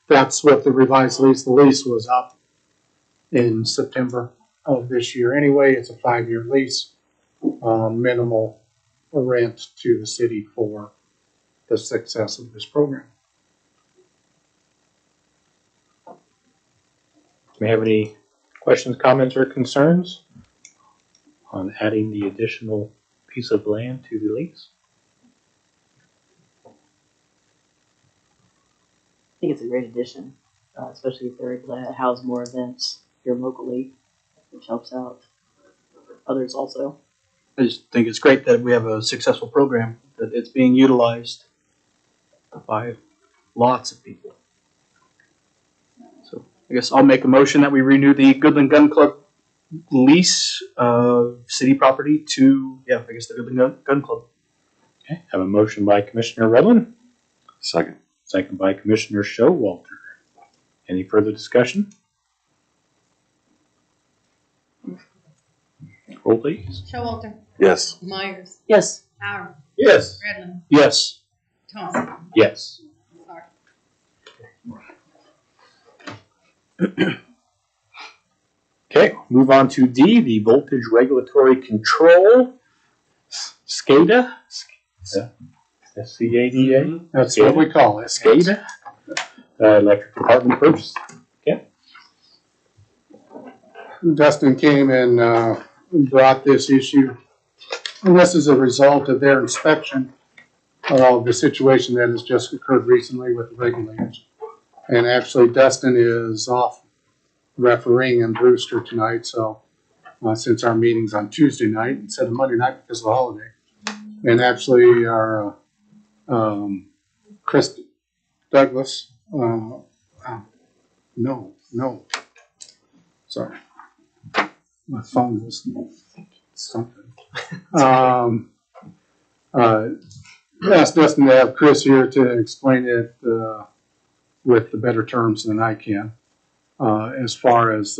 that's what the revised lease. The lease was up in September of this year. Anyway, it's a 5-year lease, minimal rent to the city for the success of this program. Do we have any questions, comments, or concerns on adding the additional piece of land to the lease? I think it's a great addition, especially if they're able to house more events here locally, which helps out others also. I just think it's great that we have a successful program, that it's being utilized by lots of people. So I guess I'll make a motion that we renew the Goodland Gun Club lease of city property to, I guess the Goodland Gun Club. Okay, have a motion by Commissioner Redlin, Second. second by Commissioner Showalter. Any further discussion? Roll please. Showalter, Yes. Myers, Yes. Howard, Yes. Redmond, Yes. Thompson. Yes. Sorry. Okay, move on to D, the voltage regulatory control. SCADA. SCADA. That's what we call it. SCADA. Electric Department purchase. Dustin came and brought this issue. And this is a result of their inspection of the situation that has just occurred recently with the regulators. And actually, Dustin is off refereeing in Brewster tonight, so since our meeting's on Tuesday night instead of Monday night because of the holiday. And actually, our Chris Douglas, sorry. My phone was something. Asked Dustin to have Chris here to explain it with the better terms than I can, as far as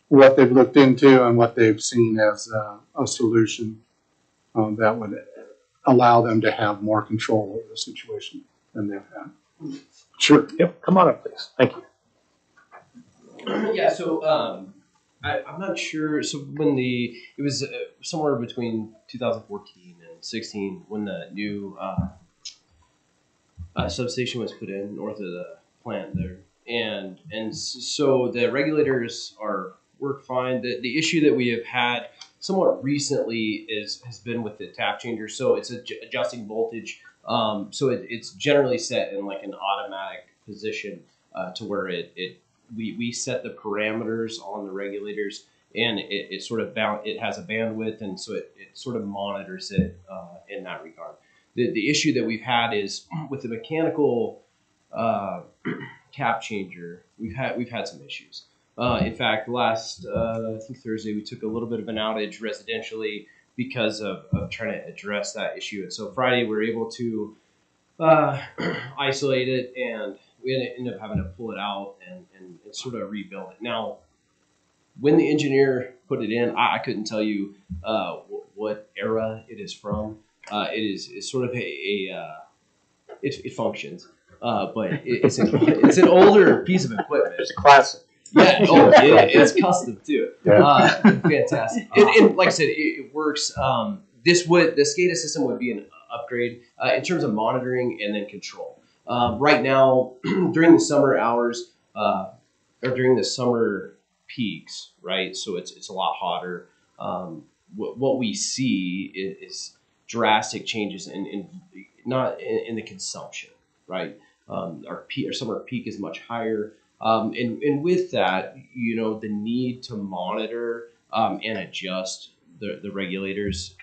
what they've looked into and what they've seen as a solution that would allow them to have more control over the situation than they've had. Sure. Yep, come on up, please. Thank you. Yeah, so I'm not sure. So when it was somewhere between 2014 and 16 when the new substation was put in north of the plant there, and so the regulators are work fine. The issue that we have had somewhat recently has been with the tap changer. So it's adjusting voltage. So it's generally set in like an automatic position to where we set the parameters on the regulators, and it sort of it has a bandwidth, and so it sort of monitors it in that regard. The issue that we've had is with the mechanical tap changer, we've had some issues. In fact, last I think Thursday, we took a little bit of an outage residentially because of trying to address that issue. And so Friday, we were able to isolate it, and we ended up having to pull it out and sort of rebuild it. Now, when the engineer put it in, I couldn't tell you what era it is from. It's sort of it functions, but it's an older piece of equipment. It's classic. Yeah, it's custom too. Yeah. Fantastic. And like I said, it works. The SCADA system would be an upgrade in terms of monitoring and then control. Right now, during the summer hours or during the summer peaks, right? So it's a lot hotter. What we see is drastic changes in the consumption, right? Our summer peak is much higher. And with that, the need to monitor and adjust the regulators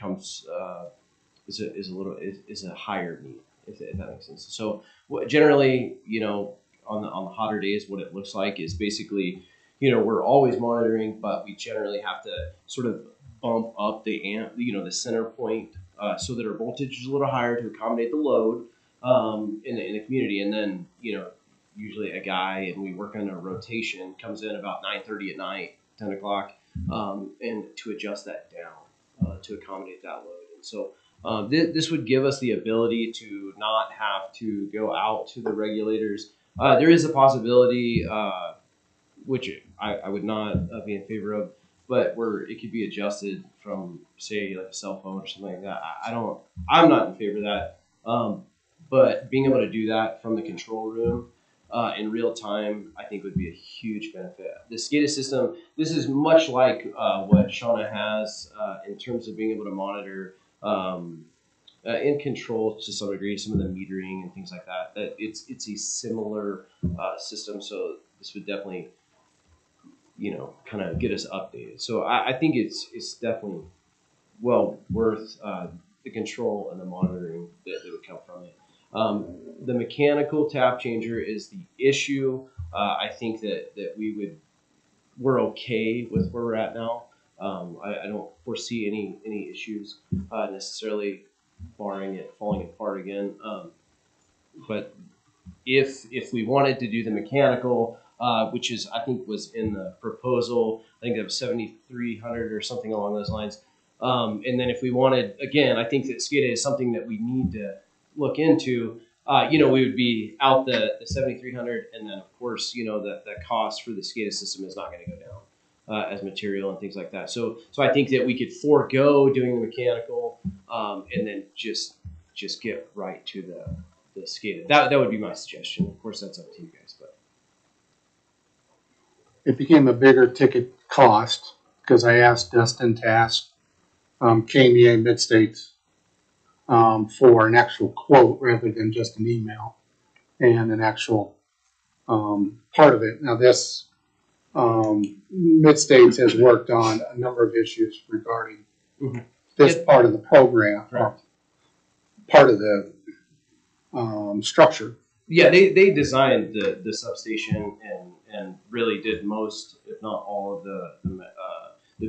is a higher need, if that makes sense. So generally, on the hotter days, what it looks like is basically, we're always monitoring, but we generally have to sort of bump up the center point so that our voltage is a little higher to accommodate the load in the community, and then usually a guy, and we work on a rotation, comes in about 9:30 at night, 10 o'clock, and to adjust that down to accommodate that load. And so this would give us the ability to not have to go out to the regulators. There is a possibility, which I would not be in favor of, but where it could be adjusted from, say, like a cell phone or something like that. I'm not in favor of that. But being able to do that from the control room in real time, I think would be a huge benefit. The SCADA system, this is much like what Shauna has in terms of being able to monitor and control to some degree some of the metering and things like that. It's a similar system, so this would definitely kind of get us updated. So I think it's definitely well worth the control and the monitoring that would come from it. The mechanical tap changer is the issue. I think that we're okay with where we're at now. I don't foresee any issues necessarily, barring it falling apart again. But if we wanted to do the mechanical, which is I think was in the proposal, I think it was 7,300 or something along those lines. And then if we wanted, again, I think that SCADA is something that we need to look into. We would be out the 7,300, and then of course, the cost for the SCADA system is not going to go down as material and things like that. So I think that we could forego doing the mechanical and then just get right to the SCADA. That would be my suggestion. Of course, that's up to you guys, but It became a bigger ticket cost because I asked Dustin to ask KMEA Mid-States for an actual quote rather than just an email and an actual part of it. Now this Mid-States has worked on a number of issues regarding this part of the program, or part of the structure. Yeah, they designed the substation and really did most, if not all, of the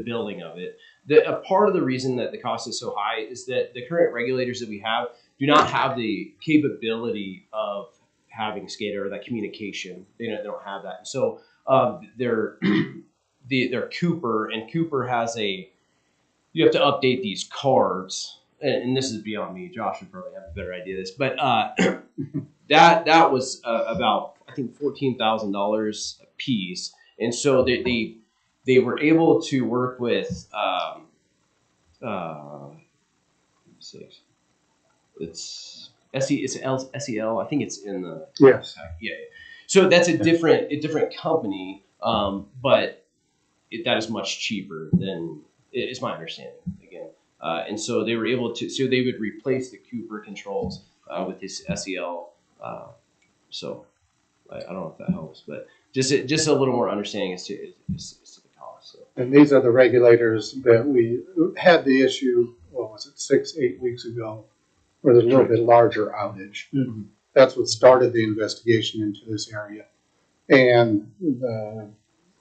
building of it. A part of the reason that the cost is so high is that the current regulators that we have do not have the capability of having SCADA or that communication. They don't have that. So they're Cooper, and Cooper has you have to update these cards, and this is beyond me. Josh would probably have a better idea of this, but that was about, I think, $14,000 a piece, and so they were able to work with it's SEL. I think it's in the Yes. Yeah. So that's a different company, but that is much cheaper than is my understanding again. And so they were able to, so they would replace the Cooper controls with this SEL. So I don't know if that helps, but just a little more understanding as to the cost. So. And these are the regulators that we had the issue, what was it, 6-8 weeks ago, where there's a little bit larger outage. Mm-hmm. That's what started the investigation into this area, and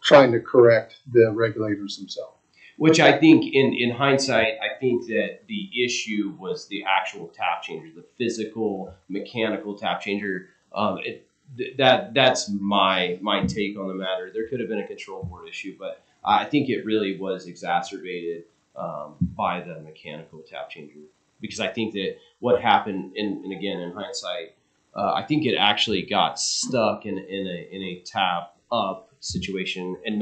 trying to correct the regulators themselves. Which I think, in hindsight, I think that the issue was the actual tap changer, the physical, mechanical tap changer. That's my take on the matter. There could have been a control board issue, but I think it really was exacerbated by the mechanical tap changer. Because I think that what happened, and again, in hindsight, I think it actually got stuck in a tap up situation, and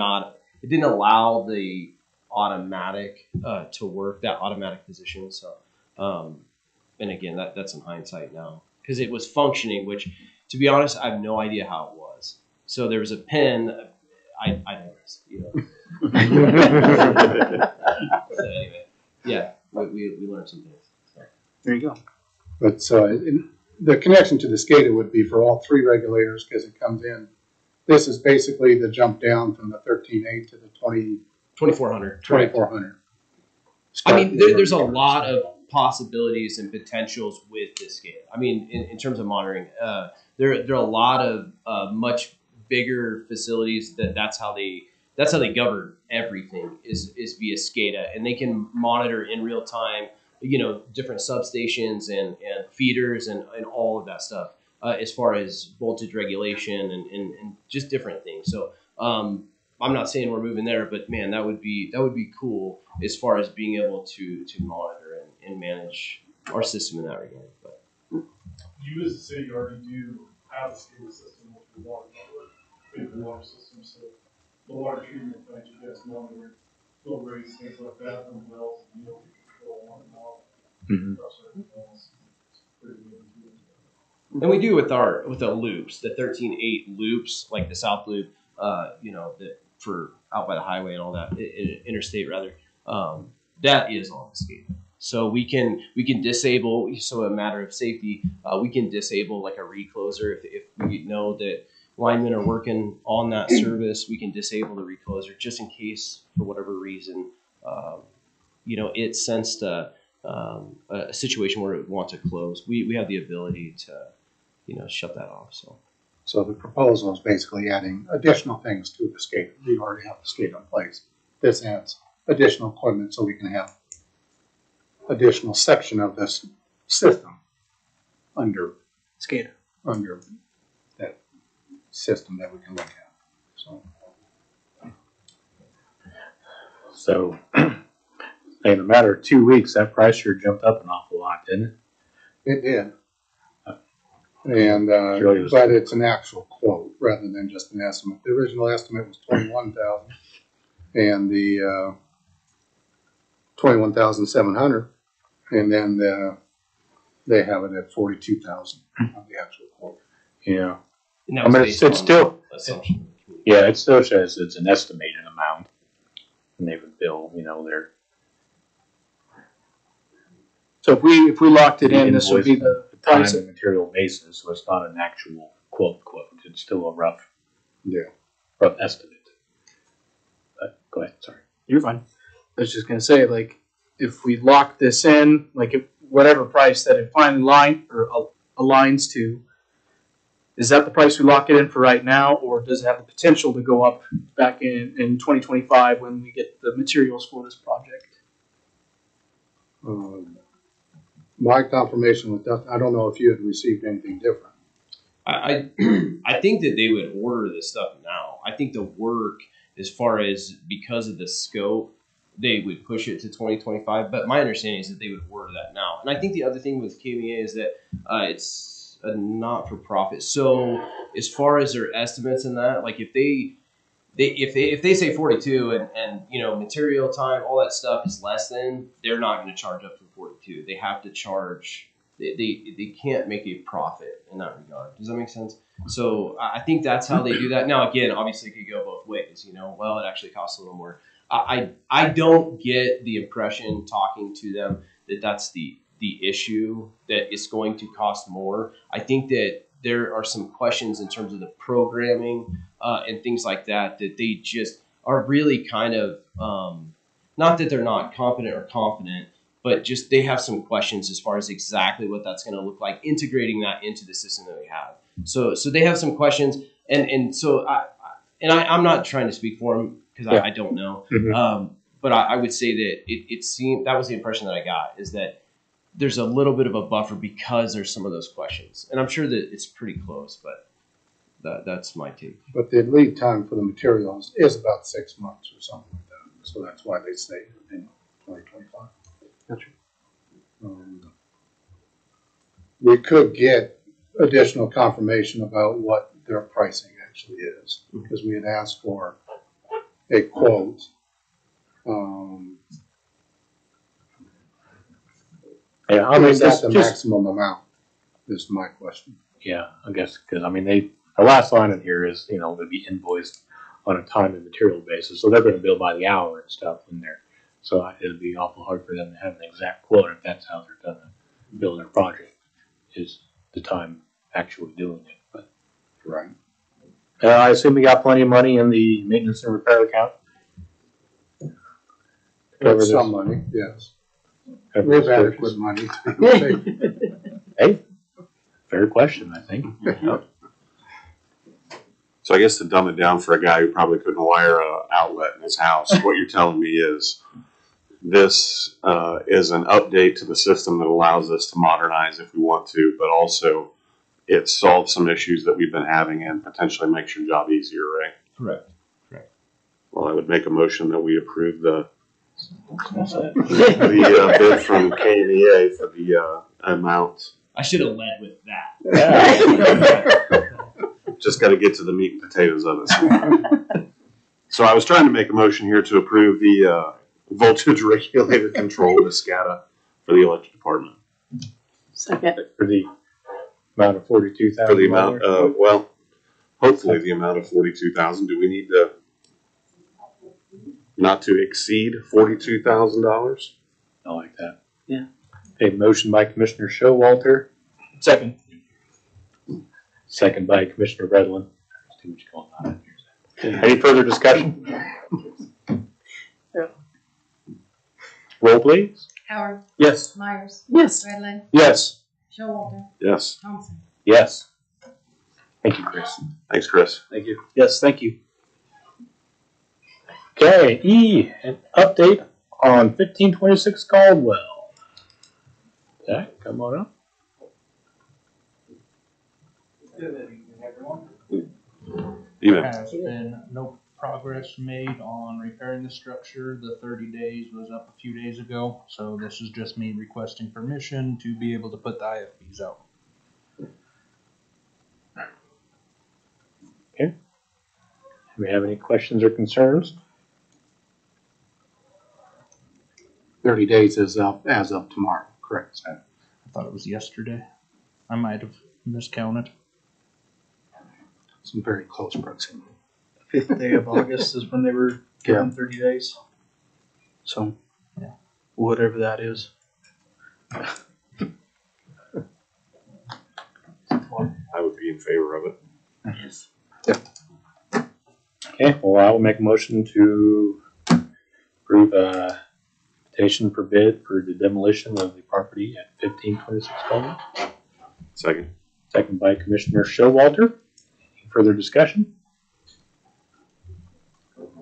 it didn't allow the automatic to work, that automatic position. So, and again, that's in hindsight now, because it was functioning, which, to be honest, I have no idea how it was. So there was a pin. I digress. So anyway, yeah, we learned some things. So. There you go. But the connection to the SCADA would be for all three regulators, because it comes in. This is basically the jump down from the 13.8 to the 2400. 2400. I mean, there's a lot of possibilities and potentials with this SCADA. I mean, in terms of monitoring, there are a lot of much bigger facilities that's how they govern everything is via SCADA, and they can monitor in real time, different substations and feeders and all of that stuff as far as voltage regulation and just different things. So I'm not saying we're moving there, but man, that would be cool as far as being able to monitor and manage our system in that regard. But you as a city already do have a SCADA system with your water network, big water system, so the water treatment plant you guys monitor, flow rates, things like that, and wells, and yield control on and off. And we do with the loops, the 13.8 loops, like the South Loop, that for out by the highway and all that, interstate rather, that is on the SCADA. So we can disable, so a matter of safety, we can disable like a recloser if we know that linemen are working on that service, we can disable the recloser just in case for whatever reason, it sensed a situation where it would want to close. We have the ability to, shut that off. So the proposal is basically adding additional things to the SCADA. We already have the SCADA in place. This adds additional equipment so we can have additional section of this system under SCADA, under that system that we can look at. So in a matter of 2 weeks, that price sure jumped up an awful lot, didn't it? It did. And but it's an actual quote rather than just an estimate. The original estimate was $21,000, and the 21,700, and then they have it at 42,000 on the actual quote. Yeah. I mean, it's still assumption. Yeah, it still says it's an estimated amount, and they would bill, their. So if we locked it in, this would be the time price. and material basis, so it's not an actual quote. It's still a rough estimate. But go ahead, sorry. You're fine. I was just gonna say, like, if we lock this in, like, if whatever price that it finally aligns to, is that the price we lock it in for right now, or does it have the potential to go up back in 2025 when we get the materials for this project? My confirmation with that, I don't know if you had received anything different. I think that they would order this stuff now. I think the work, as far as because of the scope, they would push it to 2025. But my understanding is that they would order that now. And I think the other thing with KVA is that it's a not-for-profit. So as far as their estimates and that, like if they say 42 and material time, all that stuff is less than, they're not going to charge up for 42. They have to charge. They can't make a profit in that regard. Does that make sense? So I think that's how they do that. Now again, obviously it could go both ways. anyways. Well, it actually costs a little more. I don't get the impression talking to them that that's the issue, that it's going to cost more. I think that there are some questions in terms of the programming and things like that they just are really kind of not that they're not competent or confident, but just they have some questions as far as exactly what that's going to look like, integrating that into the system that we have. So they have some questions, and so I'm not trying to speak for them because I don't know, but I would say that it seemed that was the impression that I got, is that there's a little bit of a buffer because there's some of those questions, and I'm sure that it's pretty close, but that's my take. But the lead time for the materials is about 6 months or something like that. So that's why they say in 2025. Gotcha. We could get additional confirmation about what their pricing actually is, because we had asked for a quote. Yeah, I mean, Is that that's the just, maximum amount? Is my question. yeah, I guess, because, I mean, the last line in here is, they'll be invoiced on a time and material basis, so they're gonna bill by the hour and stuff in there. So it'd be awful hard for them to have an exact quote if that's how they're gonna build their project, is the time actually doing it, but. Right. I assume we got plenty of money in the maintenance and repair account? Cover With this. some money, yes. Cover We have this adequate purchase. money to be paid. Hey, fair question, I think. So I guess to dumb it down for a guy who probably couldn't wire an outlet in his house, what you're telling me is this is an update to the system that allows us to modernize if we want to, but also it solves some issues that we've been having and potentially makes your job easier, right? Correct. Well, I would make a motion that we approve the bid from KMEA for the amount. I should have led with that. Just got to get to the meat and potatoes of it. So I was trying to make a motion here to approve the voltage regulator control, the SCADA, for the electric department. Second. For the amount of $42,000. For the amount of, well, hopefully the amount of 42,000. Do we need to not to exceed $42,000? I like that. Yeah. Okay, motion by Commissioner Showalter, Second. second by Commissioner Redlin. Too much going on here. Any further discussion? Yeah. Roll, please. Howard, Yes. Myers, Yes. Redlin, Yes. Showalter, Yes. Thompson. Yes. Thank you, Chris. Thanks, Chris. Thank you. Yes, thank you. Okay, E, an update on 1526 Caldwell. Okay, come on up. Even. Has been no progress made on repairing the structure. The 30 days was up a few days ago, so this is just me requesting permission to be able to put the IFBs out. Do we have any questions or concerns? 30 days is up as of tomorrow, correct? I thought it was yesterday. I might have miscounted. Some very close proximity. 5th day of August is when they were given 30 days. So, yeah, whatever that is. I would be in favor of it. Yes. Okay, well, I will make a motion to approve a petition for bid for the demolition of the property at 1526 Caldwell. Second. Second by Commissioner Showalter. Any further discussion?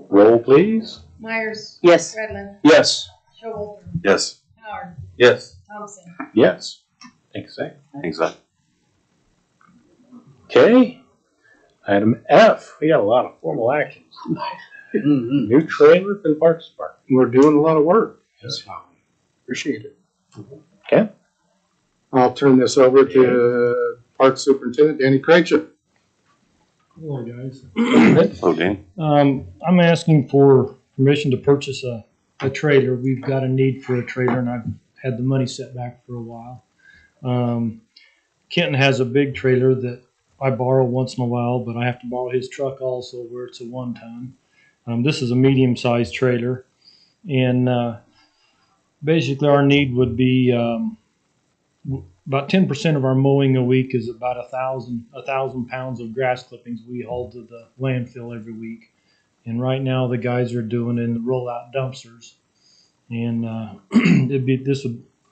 Roll, please. Myers, Yes. Redlin, Yes. Showalter, Yes. Howard, Yes. Thompson. Yes. Thanks, Zach. Thanks, Zach. Okay. Item F, we got a lot of formal actions. Mm-hmm. New trailer for the Parks Department. We're doing a lot of work. Appreciate it. Okay. I'll turn this over to Park Superintendent Danny Craigshire. Hello, guys. Oh, Dan. I'm asking for permission to purchase a trailer. We've got a need for a trailer, and I've had the money set back for a while. Kenton has a big trailer that I borrow once in a while, but I have to borrow his truck also, where it's a 1-ton. This is a medium-sized trailer, and basically our need would be about 10% of our mowing a week is about 1,000 pounds of grass clippings we haul to the landfill every week. And right now the guys are doing in the rollout dumpsters, and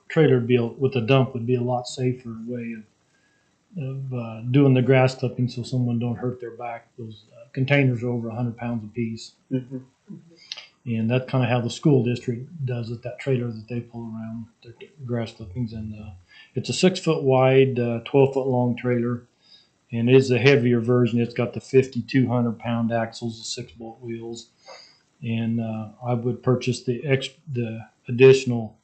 trailer with a dump would be a lot safer way of doing the grass clipping so someone don't hurt their back. Those containers are over 100 pounds apiece. Mm-hmm. And that's kind of how the school district does it, that trailer that they pull around their grass clippings. And it's a 6 foot wide, 12 foot long trailer. And it is a heavier version. It's got the 5,200 pound axles, the 6 bolt wheels. And I would purchase the additional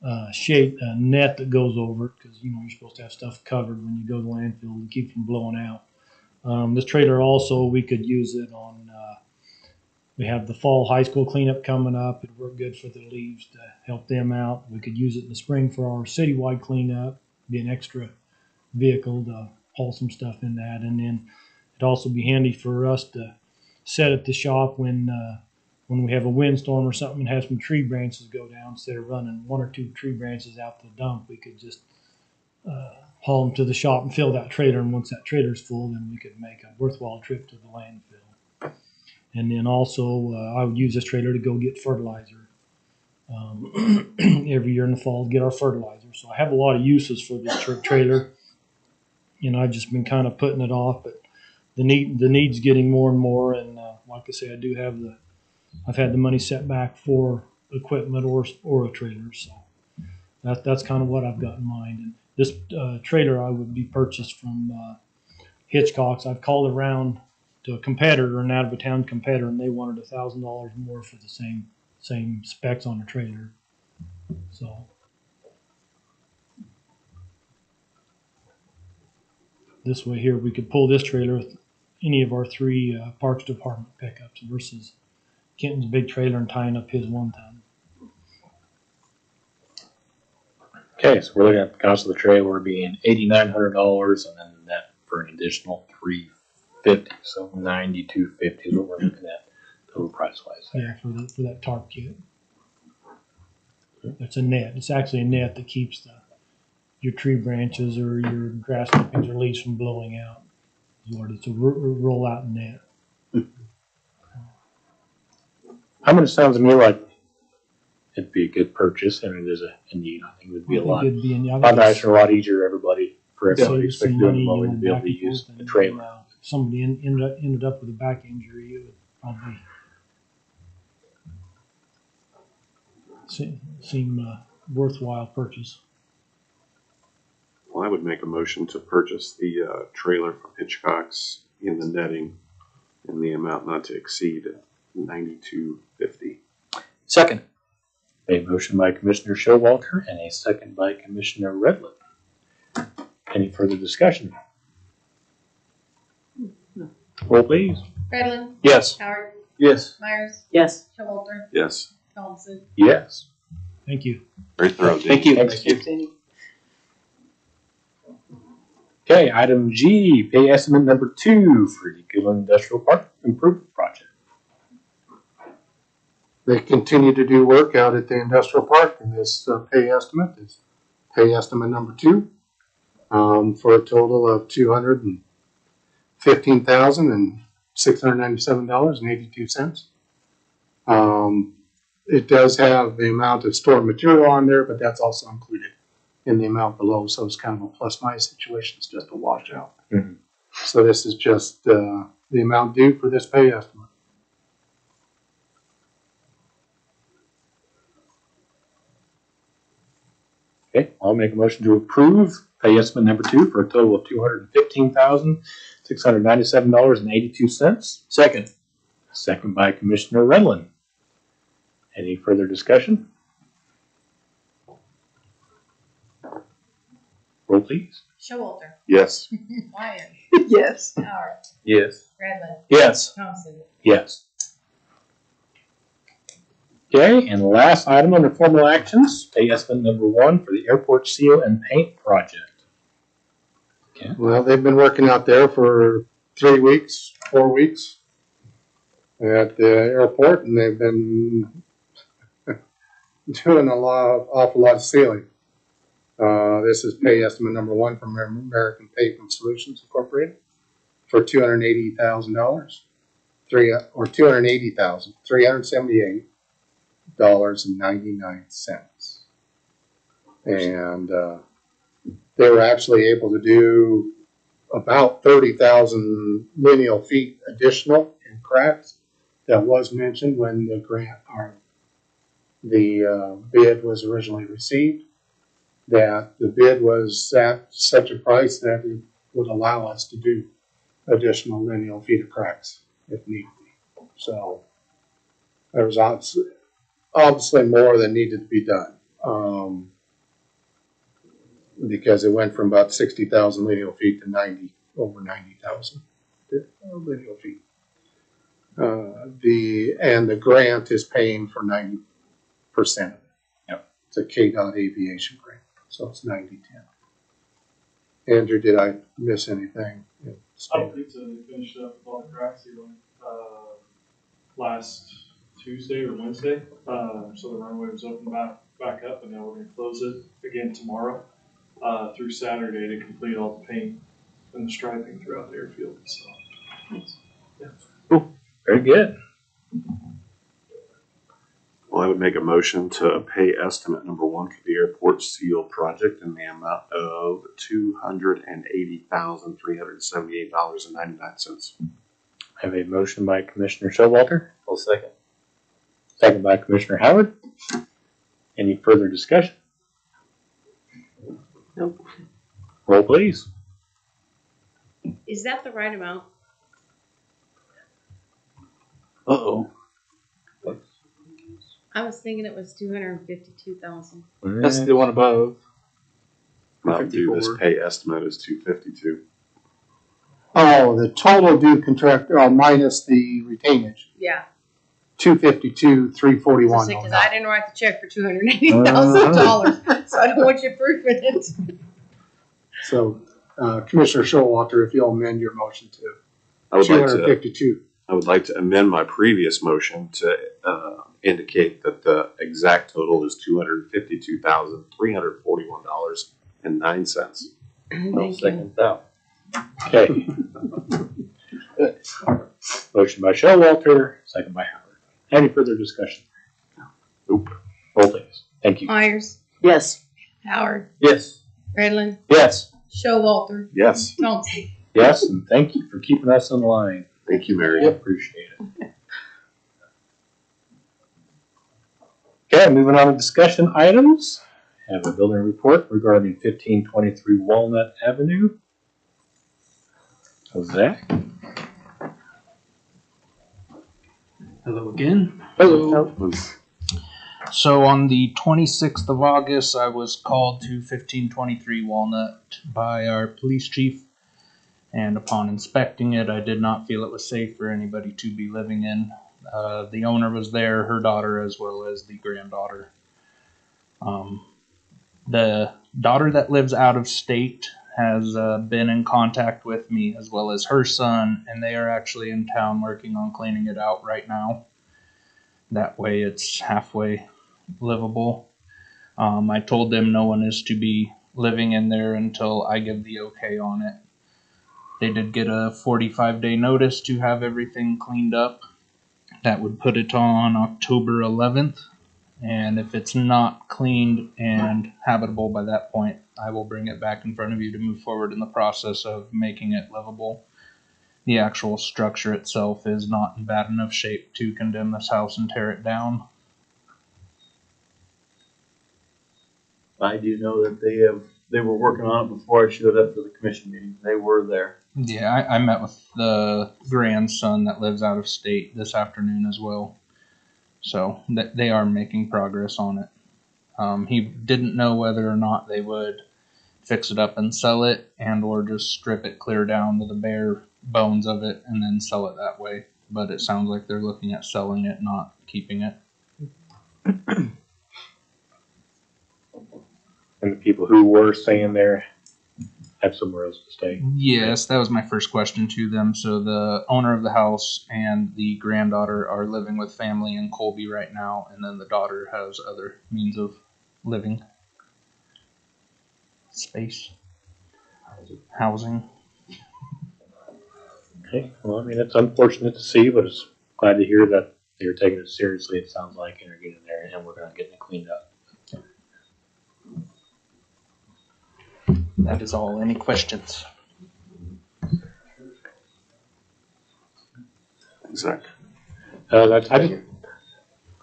net that goes over it, because you're supposed to have stuff covered when you go to the landfill to keep from blowing out. This trailer also, we could use it on. We have the fall high school cleanup coming up. It'd work good for the leaves to help them out. We could use it in the spring for our citywide cleanup. Be an extra vehicle to haul some stuff in that, and then it'd also be handy for us to set at the shop when we have a windstorm or something and have some tree branches go down. Instead of running 1 or 2 tree branches out to the dump, we could just haul them to the shop and fill that trailer. And once that trailer's full, then we could make a worthwhile trip to the landfill. And then also, I would use this trailer to go get fertilizer every year in the fall to get our fertilizer. So I have a lot of uses for this trailer. I've just been kind of putting it off, but the need's getting more and more. And like I say, I've had the money set back for equipment or a trailer. So that's kind of what I've got in mind. And this trailer I would be purchased from Hitchcock's. I've called around to a competitor, an out of town competitor, and they wanted $1,000 more for the same specs on the trailer. So this way here, we could pull this trailer with any of our 3 Parks Department pickups versus Kenton's big trailer and tying up his 1 ton. Okay, so we're looking at the cost of the trailer being $8,900, and then that for an additional $350. So $9,250 is what we're looking at total price wise. Yeah, for that tarp kit. It's a net. It's actually a net that keeps your tree branches or your grass clippings or leaves from blowing out. It's a roll out net. How much sounds to me like it'd be a good purchase, and it is a need. I think it would be a lot nicer, a lot easier for everybody, especially doing mowing, to be able to use the trailer. If somebody ended up with a back injury, it would probably seem worthwhile purchase. Well, I would make a motion to purchase the trailer from Hitchcock's in the netting in the amount not to exceed $9,250. Second. A motion by Commissioner Showalter and a second by Commissioner Redlin. Any further discussion? No. Roll please. Redlin. Yes. Howard. Yes. Myers. Yes. Showalter. Yes. Thompson. Yes. Thank you. Very thorough. Thank you. Thank you. Okay, item G, pay estimate number 2 for the Goodland Industrial Park Improvement Project. They continue to do work out at the industrial park, and this pay estimate is pay estimate number 2 for a total of $215,697.82. It does have the amount of stored material on there, but that's also included in the amount below, so it's kind of a plus-minus situation. It's just a washout. Mm-hmm. So this is just the amount due for this pay estimate. Okay, I'll make a motion to approve pay estimate number 2 for a total of $215,697.82. Second. Second by Commissioner Redlin. Any further discussion? Roll please. Showalter. Yes. Myers. Yes. Howard. Yes. Redlin. Yes. Thompson. Yes. Okay, and the last item under formal actions, pay estimate number 1 for the airport seal and paint project. Okay. Well, they've been working out there for 3 weeks, 4 weeks. at the airport, and they've been doing awful lot of sealing. This is pay estimate number 1 from American Pavement Solutions Incorporated for $280,000, $280,378.99, and they were actually able to do about 30,000 lineal feet additional in cracks. That was mentioned when the bid was originally received, that the bid was at such a price that it would allow us to do additional lineal feet of cracks if need be. So there was obviously more that needed to be done, because it went from about 60,000 lineal feet to over 90,000 lineal feet. The grant is paying for 90% of it. Yep. It's a KDOT aviation grant, so it's 90/10. Andrew, did I miss anything? I don't think so. They finished up with all the crack sealing last Tuesday or Wednesday. So the runway was open back up, and now we're going to close it again tomorrow through Saturday to complete all the paint and the striping throughout the airfield. So, yeah. Cool. Very good. Well, I would make a motion to pay estimate number 1 for the airport seal project in the amount of $280,378.99. I have a motion by Commissioner Showalter. I'll second. Second by Commissioner Howard. Any further discussion? Nope. Roll, please. Is that the right amount? Uh-oh. I was thinking it was 252,000. That's the one above. Mountain View, this pay estimate is $252. Oh, the total due contract, minus the retainage, Yeah. $252,341. Because I didn't write the check for $280,000, so I don't want you proofing it. So, Commissioner Showalter, if you'll amend your motion to I would like to amend my previous motion to indicate that the exact total is $252,341.09. I'll second that. Okay. Motion by Showalter, second by Howard. Any further discussion? Nope. Roll, please. Thank you. Myers, Yes. Howard, Yes. Redlin, Yes. Showalter, Yes. Thompson. Yes, and thank you for keeping us in line. Thank you, Mary. Appreciate it. Okay, moving on to discussion items. Have a building report regarding 1523 Walnut Avenue. Zach? Hello again. Hello. So on the 26th of August, I was called to 1523 Walnut by our police chief. And upon inspecting it, I did not feel it was safe for anybody to be living in. The owner was there, her daughter, as well as the granddaughter. The daughter that lives out of state has been in contact with me, as well as her son, and they are actually in town working on cleaning it out right now. That way it's halfway livable. I told them no one is to be living in there until I give the okay on it. They did get a 45-day notice to have everything cleaned up. That would put it on October 11th. And if it's not cleaned and habitable by that point, I will bring it back in front of you to move forward in the process of making it livable. The actual structure itself is not in bad enough shape to condemn this house and tear it down. I do know that they were working on it before I showed up for the commission meeting. They were there. Yeah, I met with the grandson that lives out of state this afternoon as well. So they are making progress on it. He didn't know whether or not they would fix it up and sell it and or just strip it clear down to the bare bones of it and then sell it that way. But it sounds like they're looking at selling it, not keeping it. And the people who were staying there have somewhere else to stay. Yes, that was my first question to them. So the owner of the house and the granddaughter are living with family in Colby right now, and then the daughter has other means of living space, housing. Okay, well, I mean, it's unfortunate to see, but it's glad to hear that they're taking it seriously, it sounds like, and are getting there, and we're gonna get it cleaned up. That is all. Any questions? Zach. I just,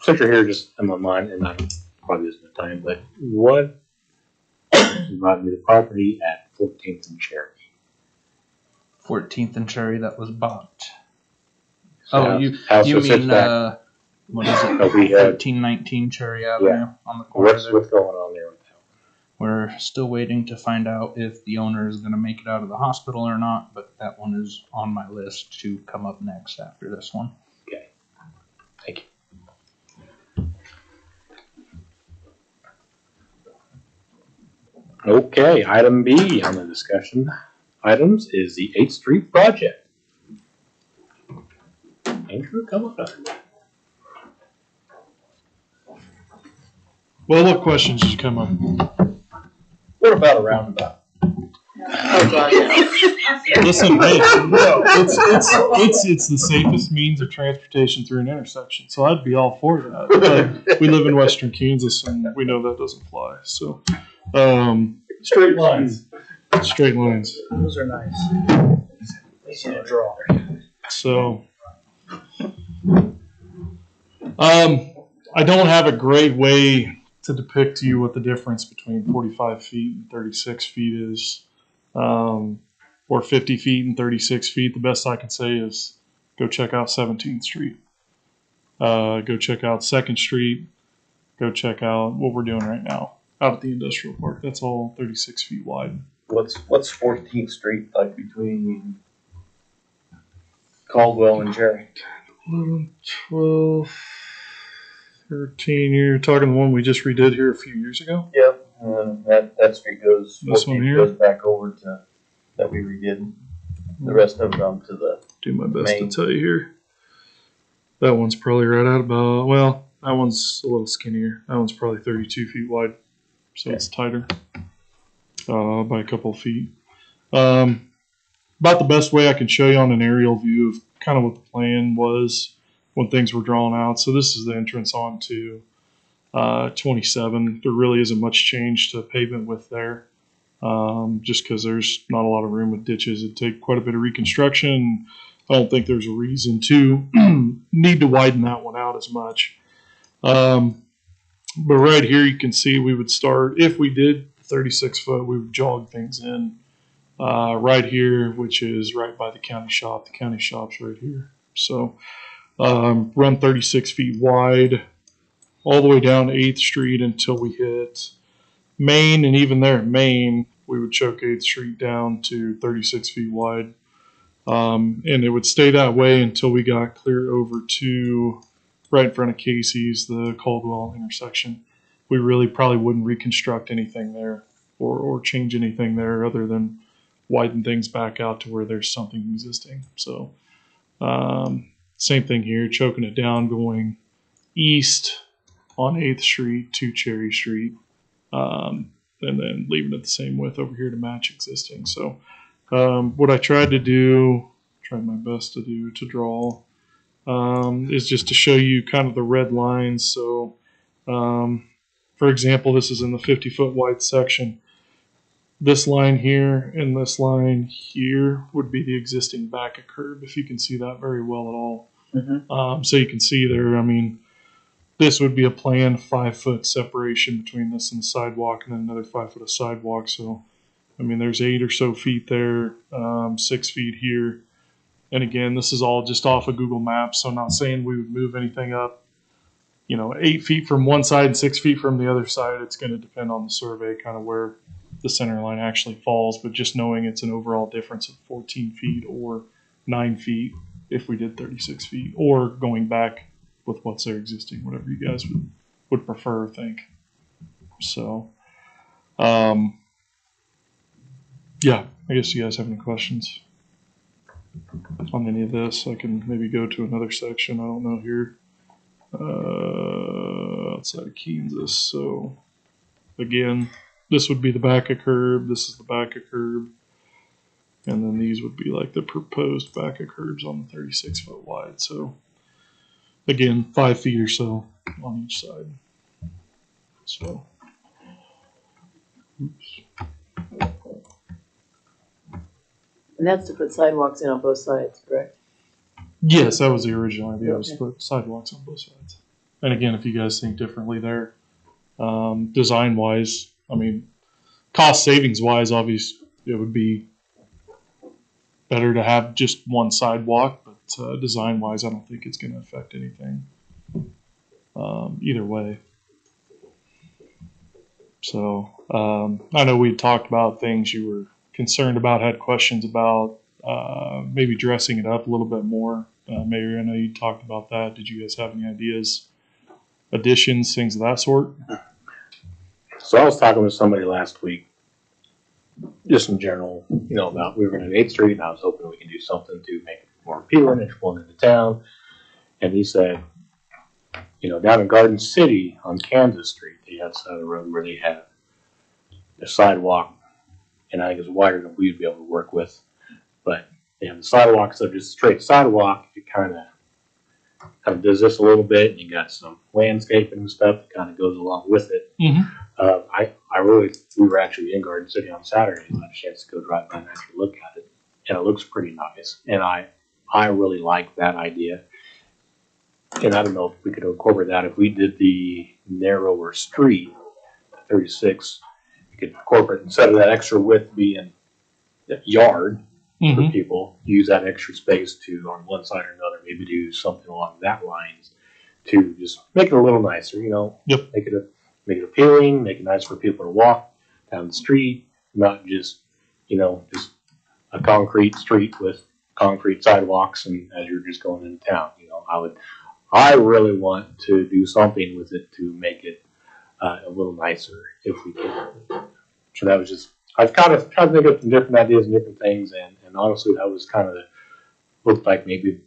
since you're here, just in my mind, and I probably isn't the time, but what brought me the property at 14th and Cherry? 14th and Cherry that was bought. So You house you that sits mean back. what is it? Oh, we had- 1319 Cherry Avenue on the corner What's there. going on there with that? We're still waiting to find out if the owner is going to make it out of the hospital or not, but that one is on my list to come up next after this one. Okay, thank you. Okay, item B on the discussion items is the 8th Street project. Andrew, come on up. Well, what questions did you come up with? What about a roundabout? Listen, hey, it's the safest means of transportation through an intersection, so I'd be all for that. But we live in Western Kansas, and we know that doesn't fly. So, Straight lines. straight lines. Those are nice. Easy to draw. So, I don't have a great way to depict to you what the difference between 45 feet and 36 feet is, or 50 feet and 36 feet. The best I can say is go check out 17th Street. Go check out 2nd Street. Go check out what we're doing right now out at the industrial park. That's all 36 feet wide. What's 14th Street like between Caldwell and Cherry? 11, 12, 13. You're talking the one we just redid here a few years ago? Yep. That street goes. This one 14th here? goes back over to that we redid. The rest of them to the. Do my best main. to tell you here. That one's probably right at about, well, that one's a little skinnier. That one's probably 32 feet wide. So it's tighter by a couple of feet. About the best way I can show you on an aerial view of kind of what the plan was when things were drawn out. So this is the entrance onto 27. There really isn't much change to pavement width there, just because there's not a lot of room with ditches. It'd take quite a bit of reconstruction. I don't think there's a reason to need to widen that one out as much. But right here you can see we would start, if we did 36 foot, we would jog things in right here, which is right by the county shop. The county shop's right here. So run 36 feet wide all the way down 8th Street until we hit Main, and even there at Main, we would choke 8th Street down to 36 feet wide. And it would stay that way until we got clear over to right in front of Casey's, the Caldwell intersection. We really probably wouldn't reconstruct anything there or change anything there other than widen things back out to where there's something existing. So same thing here, choking it down, going east on 8th Street to Cherry Street, and then leaving it the same width over here to match existing. So what I tried my best to do to draw is just to show you kind of the red lines. So for example, this is in the 50-foot wide section. This line here and this line here would be the existing back of curb, if you can see that very well at all. Mm-hmm. So you can see there, I mean, this would be a planned 5-foot separation between this and the sidewalk, and then another 5 foot of sidewalk. So, I mean, there's 8 or so feet there, 6 feet here. And again, this is all just off of Google Maps, so I'm not saying we would move anything up, 8 feet from one side and 6 feet from the other side. It's going to depend on the survey, kind of where the center line actually falls, but just knowing it's an overall difference of 14 feet or 9 feet if we did 36 feet, or going back with what's there existing, whatever you guys would prefer, I think. So, Yeah, I guess you guys have any questions on any of this? I can maybe go to another section. I don't know here. Outside of Kansas. So again, this would be the back of curb. This is the back of curb. And then these would be like the proposed back of curbs on the 36-foot wide. So again, 5 feet or so on each side. So, oops. And that's to put sidewalks in on both sides, correct? Yes, that was the original idea, was to put sidewalks on both sides. And again, if you guys think differently there, design wise, I mean, cost savings wise, obviously it would be better to have just one sidewalk, but design wise, I don't think it's going to affect anything either way. So I know we talked about things you were concerned about, had questions about, maybe dressing it up a little bit more. Mayor, I know you talked about that. Did you guys have any ideas, additions, things of that sort? So I was talking with somebody last week, just in general, about we were going to 8th Street, and I was hoping we could do something to make it more appealing if you're going into town. And he said, down in Garden City on Kansas Street, the outside of the road where they have a sidewalk, and I think it's wider than we'd be able to work with, but they have the sidewalk, so just straight sidewalk, it kind of does this a little bit, and you got some landscaping and stuff that kind of goes along with it. We were actually in Garden City on Saturday, and I had a chance to go drive by and actually look at it, and it looks pretty nice, and I really like that idea. And I don't know if we could incorporate that if we did the narrower street, 36, you could incorporate, instead of that extra width being a yard for people, use that extra space to, on one side or another, maybe do something along that lines to just make it a little nicer, make it appealing, make it nice for people to walk down the street, not just, just a concrete street with concrete sidewalks and as you're just going into town. I really want to do something with it to make it a little nicer if we can. So that was just, I've kind of tried to think of some different ideas and different things, and honestly, that was kind of looked like maybe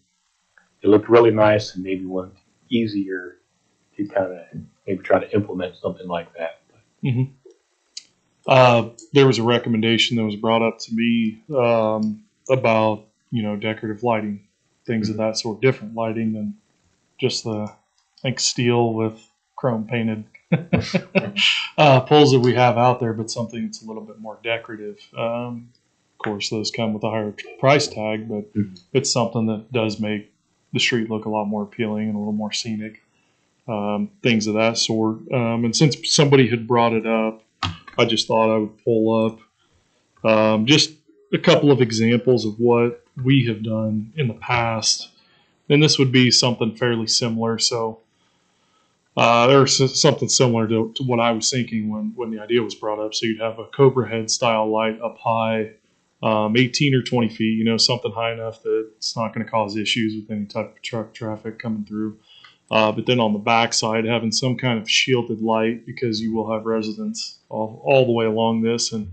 it looked really nice and maybe one easier to kind of maybe try to implement something like that. There was a recommendation that was brought up to me about, decorative lighting, things of that sort, different lighting than just the, I think, steel with chrome painted poles that we have out there, but something that's a little bit more decorative. Of course, those come with a higher price tag, but it's something that does make the street look a lot more appealing and a little more scenic, things of that sort. And since somebody had brought it up, I just thought I would pull up just a couple of examples of what we have done in the past. And this would be something fairly similar. So there's something similar to what I was thinking when the idea was brought up. So you'd have a Cobra head style light up high, 18 or 20 feet, something high enough that it's not going to cause issues with any type of truck traffic coming through. But then on the back side, having some kind of shielded light, because you will have residents all the way along this, and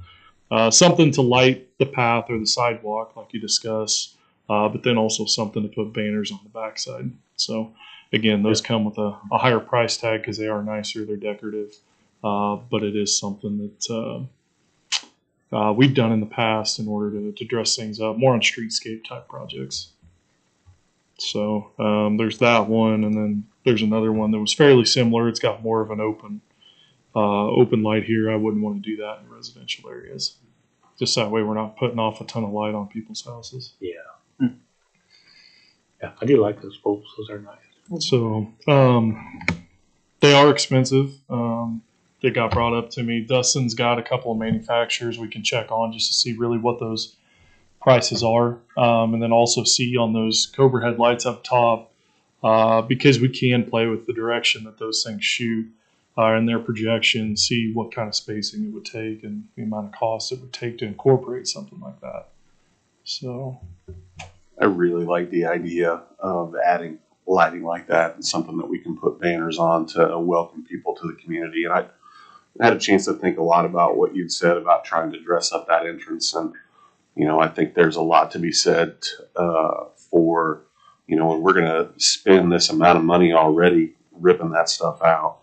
something to light the path or the sidewalk like you discussed. But then also something to put banners on the backside. So again, those come with a higher price tag because they are nicer, they're decorative, but it is something that we've done in the past in order to dress things up, more on streetscape type projects. So there's that one, and then there's another one that was fairly similar. It's got more of an open light here. I wouldn't want to do that in residential areas. Just that way we're not putting off a ton of light on people's houses. Yeah. Yeah, I do like those bulbs. Those are nice. So they are expensive. They got brought up to me. Dustin's got a couple of manufacturers we can check on just to see really what those prices are, and then also see on those Cobra headlights up top, because we can play with the direction that those things shoot and their projection, see what kind of spacing it would take and the amount of cost it would take to incorporate something like that. So I really like the idea of adding lighting like that and something that we can put banners on to welcome people to the community. And I had a chance to think a lot about what you'd said about trying to dress up that entrance, and I think there's a lot to be said for, when we're going to spend this amount of money already ripping that stuff out,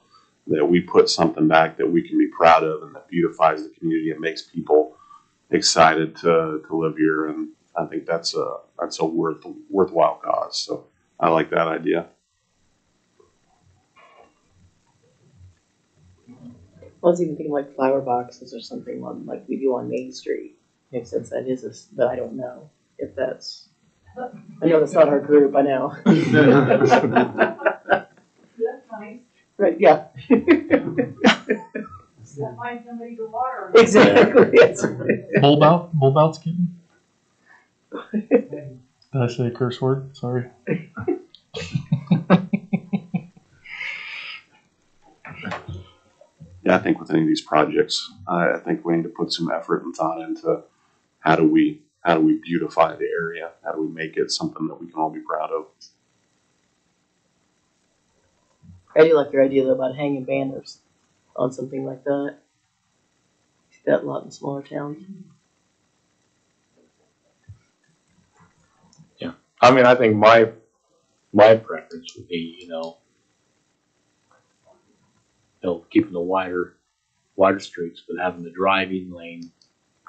that we put something back that we can be proud of and that beautifies the community and makes people excited to live here. And I think that's a worthwhile cause. So I like that idea. I was even thinking like flower boxes or something on, like we do on Main Street. Makes sense. That is but I don't know if that's. I know that's not our group. I know. That's nice. Right? Yeah. Find somebody to water. Exactly. Yes. Bulb out's getting. Did I say a curse word? Sorry. Yeah, I think with any of these projects, I think we need to put some effort and thought into how do we beautify the area? How do we make it something that we can all be proud of? I do like your idea though about hanging banners on something like that. See that a lot in smaller towns. Yeah, I mean, I think my preference would be, keeping the wider streets, but having the driving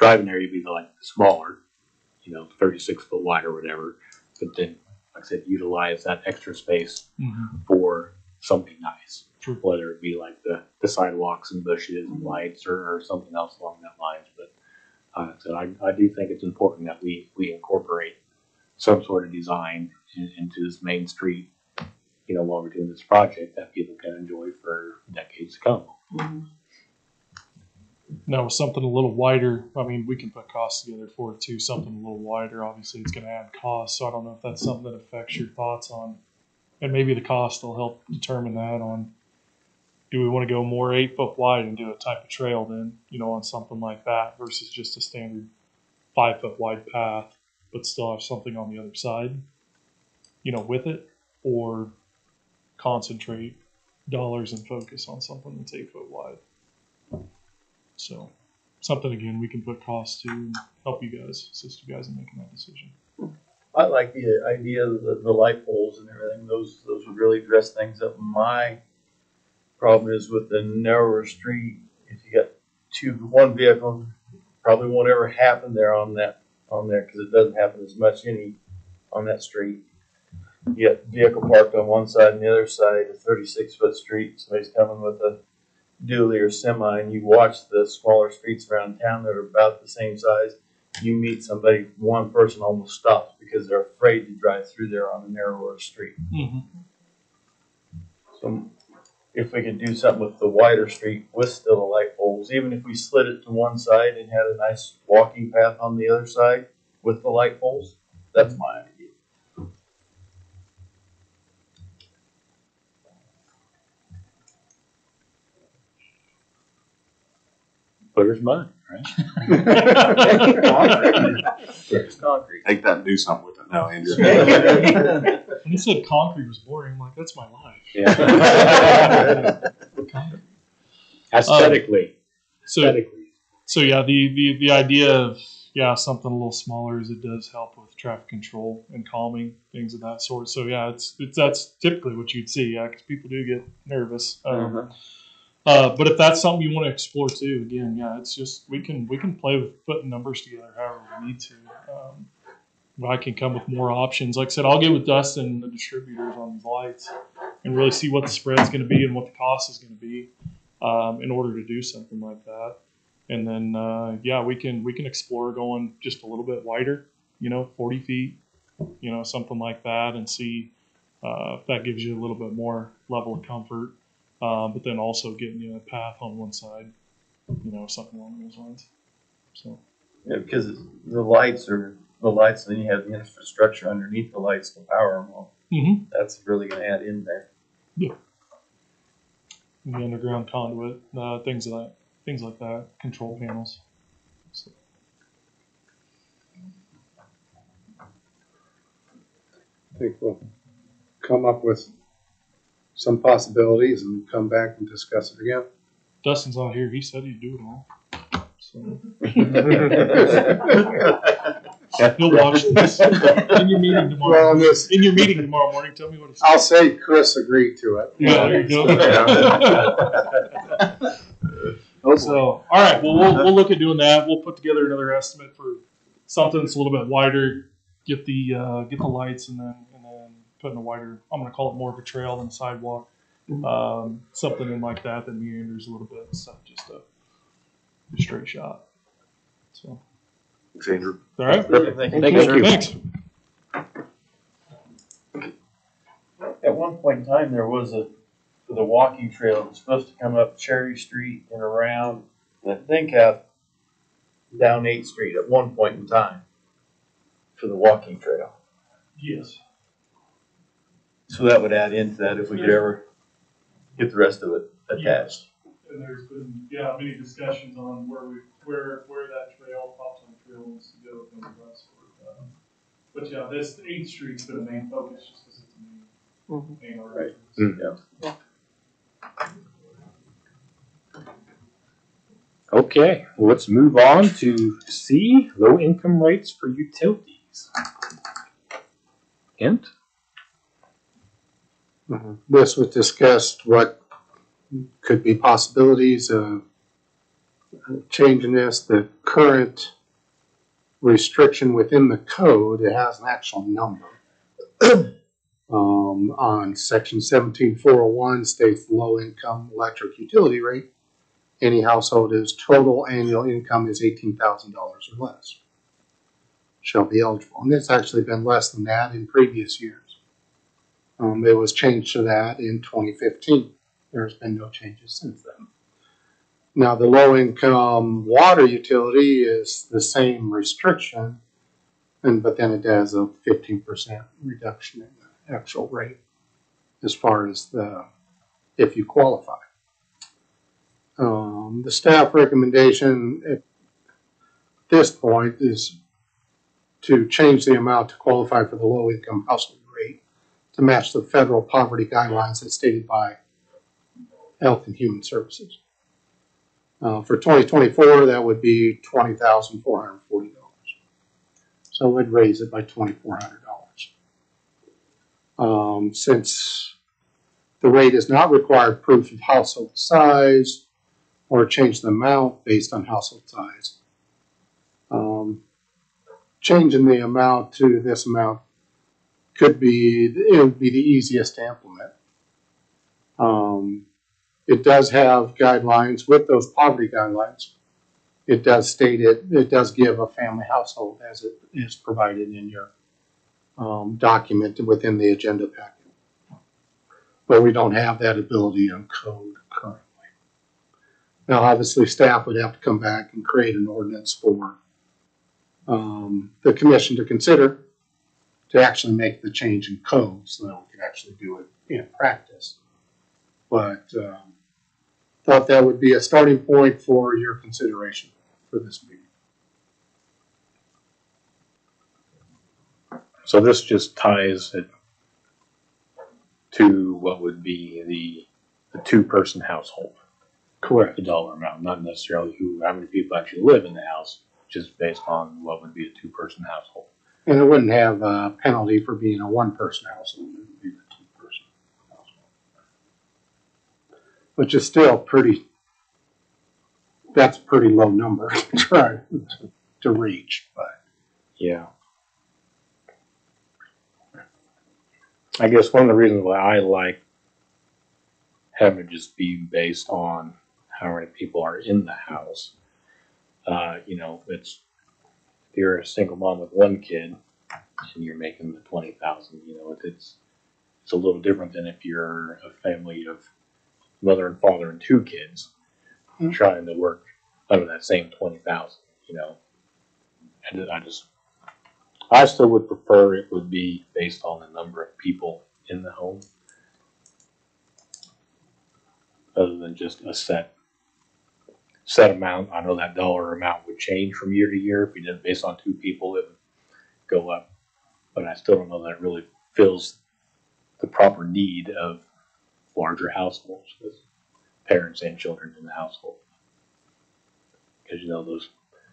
area be like smaller, 36 foot wide or whatever. But then, like I said, utilize that extra space for something nice. True. Whether it be like the sidewalks and bushes and lights or something else along that lines. But so I do think it's important that we incorporate some sort of design into this main street, while we're doing this project that people can enjoy for decades to come. Mm-hmm. Now, with something a little wider, I mean, we can put costs together for it too. Something a little wider, obviously, it's going to add cost. So I don't know if that's something that affects your thoughts on, and maybe the cost will help determine that on. Do we want to go more 8 foot wide and do a type of trail then, on something like that versus just a standard 5 foot wide path, but still have something on the other side, with it, or concentrate dollars and focus on something that's 8 foot wide. So something, again, we can put costs to and help you guys, assist you guys in making that decision. I like the idea of the light poles and everything. Those would really dress things up. My problem is with the narrower street. If you got one vehicle, probably won't ever happen there on there because it doesn't happen as much on that street. You get vehicle parked on one side and the other side, a 36-foot street. Somebody's coming with a dually or semi, and you watch the smaller streets around town that are about the same size. You meet somebody, one person almost stops because they're afraid to drive through there on a narrower street. Mm-hmm. So if we could do something with the wider street with still the light poles, even if we slid it to one side and had a nice walking path on the other side with the light poles, that's my idea. Clear as mud, right? It's concrete. Take that and do something with it now, Andrew. When you said concrete was boring, I'm like, that's my life. Yeah. Aesthetically. So yeah, the idea of something a little smaller is it does help with traffic control and calming, things of that sort. So yeah, that's typically what you'd see, because people do get nervous. But if that's something you want to explore too, again, it's just we can play with putting numbers together however we need to. I can come with more options. Like I said, I'll get with Dustin and the distributors on these lights and really see what the spread's going to be and what the cost is going to be in order to do something like that. And then we can explore going just a little bit wider, 40 feet, something like that, and see if that gives you a little bit more level of comfort. But then also getting you a path on one side, something along those lines. So yeah, because the lights, and then you have the infrastructure underneath the lights to power them all. Mm-hmm. That's really going to add in there. Yeah. And the underground conduit, things like that, control panels. So. I think we'll come up with some possibilities and come back and discuss it again. Dustin's not here. He said he'd do it all. So you'll watch this in your meeting tomorrow. In your meeting tomorrow morning, tell me what it's. I'll say Chris agreed to it. Yeah, there you go. So, all right. Well, we'll look at doing that. We'll put together another estimate for something that's a little bit wider. Get the lights and then put in a wider. I'm going to call it more of a trail than a sidewalk. Something in like that meanders a little bit instead of just a straight shot. So, Thanks, Andrew. All right. Thank Thank you. Thanks. At one point in time, there was for the walking trail, it was supposed to come up Cherry Street and around, and I think out down 8th Street at one point in time for the walking trail. Yes. So that would add into that if we could ever get the rest of it attached. And there's been many discussions on where that trail, Pop's on trail wants to go and the rest. But yeah, this 8th Street's been the main focus just because it's the main artery. Yeah. Okay, well, let's move on to C, low income rates for utilities. Kent? This was discussed, what could be possibilities of changing this. The current restriction within the code, it has an actual number. On section 17401 states the low income electric utility rate. Any household whose total annual income is $18,000 or less shall be eligible. And it's actually been less than that in previous years. It was changed to that in 2015. There's been no changes since then. Now, the low income water utility is the same restriction, but then it does a 15% reduction in the actual rate as far as if you qualify. The staff recommendation at this point is to change the amount to qualify for the low income household rate to match the federal poverty guidelines as stated by Health and Human Services. For 2024, that would be $20,440. So we'd raise it by $2,400. Since the rate does not require proof of household size or change the amount based on household size, changing the amount to this amount would be the easiest to implement. It does have guidelines with those poverty guidelines. It does state it does give a family household as it is provided in your document within the agenda packet. But we don't have that ability in code currently. Now, obviously, staff would have to come back and create an ordinance for the commission to consider to actually make the change in code so that we could actually do it in practice. But thought that would be a starting point for your consideration for this meeting. So this just ties it to what would be the two-person household. Correct. The dollar amount, not necessarily how many people actually live in the house, just based on what would be a two-person household. And it wouldn't have a penalty for being a one-person household. It would be the two-person household. Which is still that's a pretty low number to try to reach, but. Yeah. I guess one of the reasons why I like having it just be based on how many people are in the house. It's if you're a single mom with one kid and you're making the $20,000, it's a little different than if you're a family of mother and father and two kids trying to work under that same $20,000. And I still would prefer it would be based on the number of people in the home, other than just a set amount. I know that dollar amount would change from year to year. If we did it based on two people, it would go up. But I still don't know that it really fills the proper need of larger households. parents and children in the household. Because, you know, those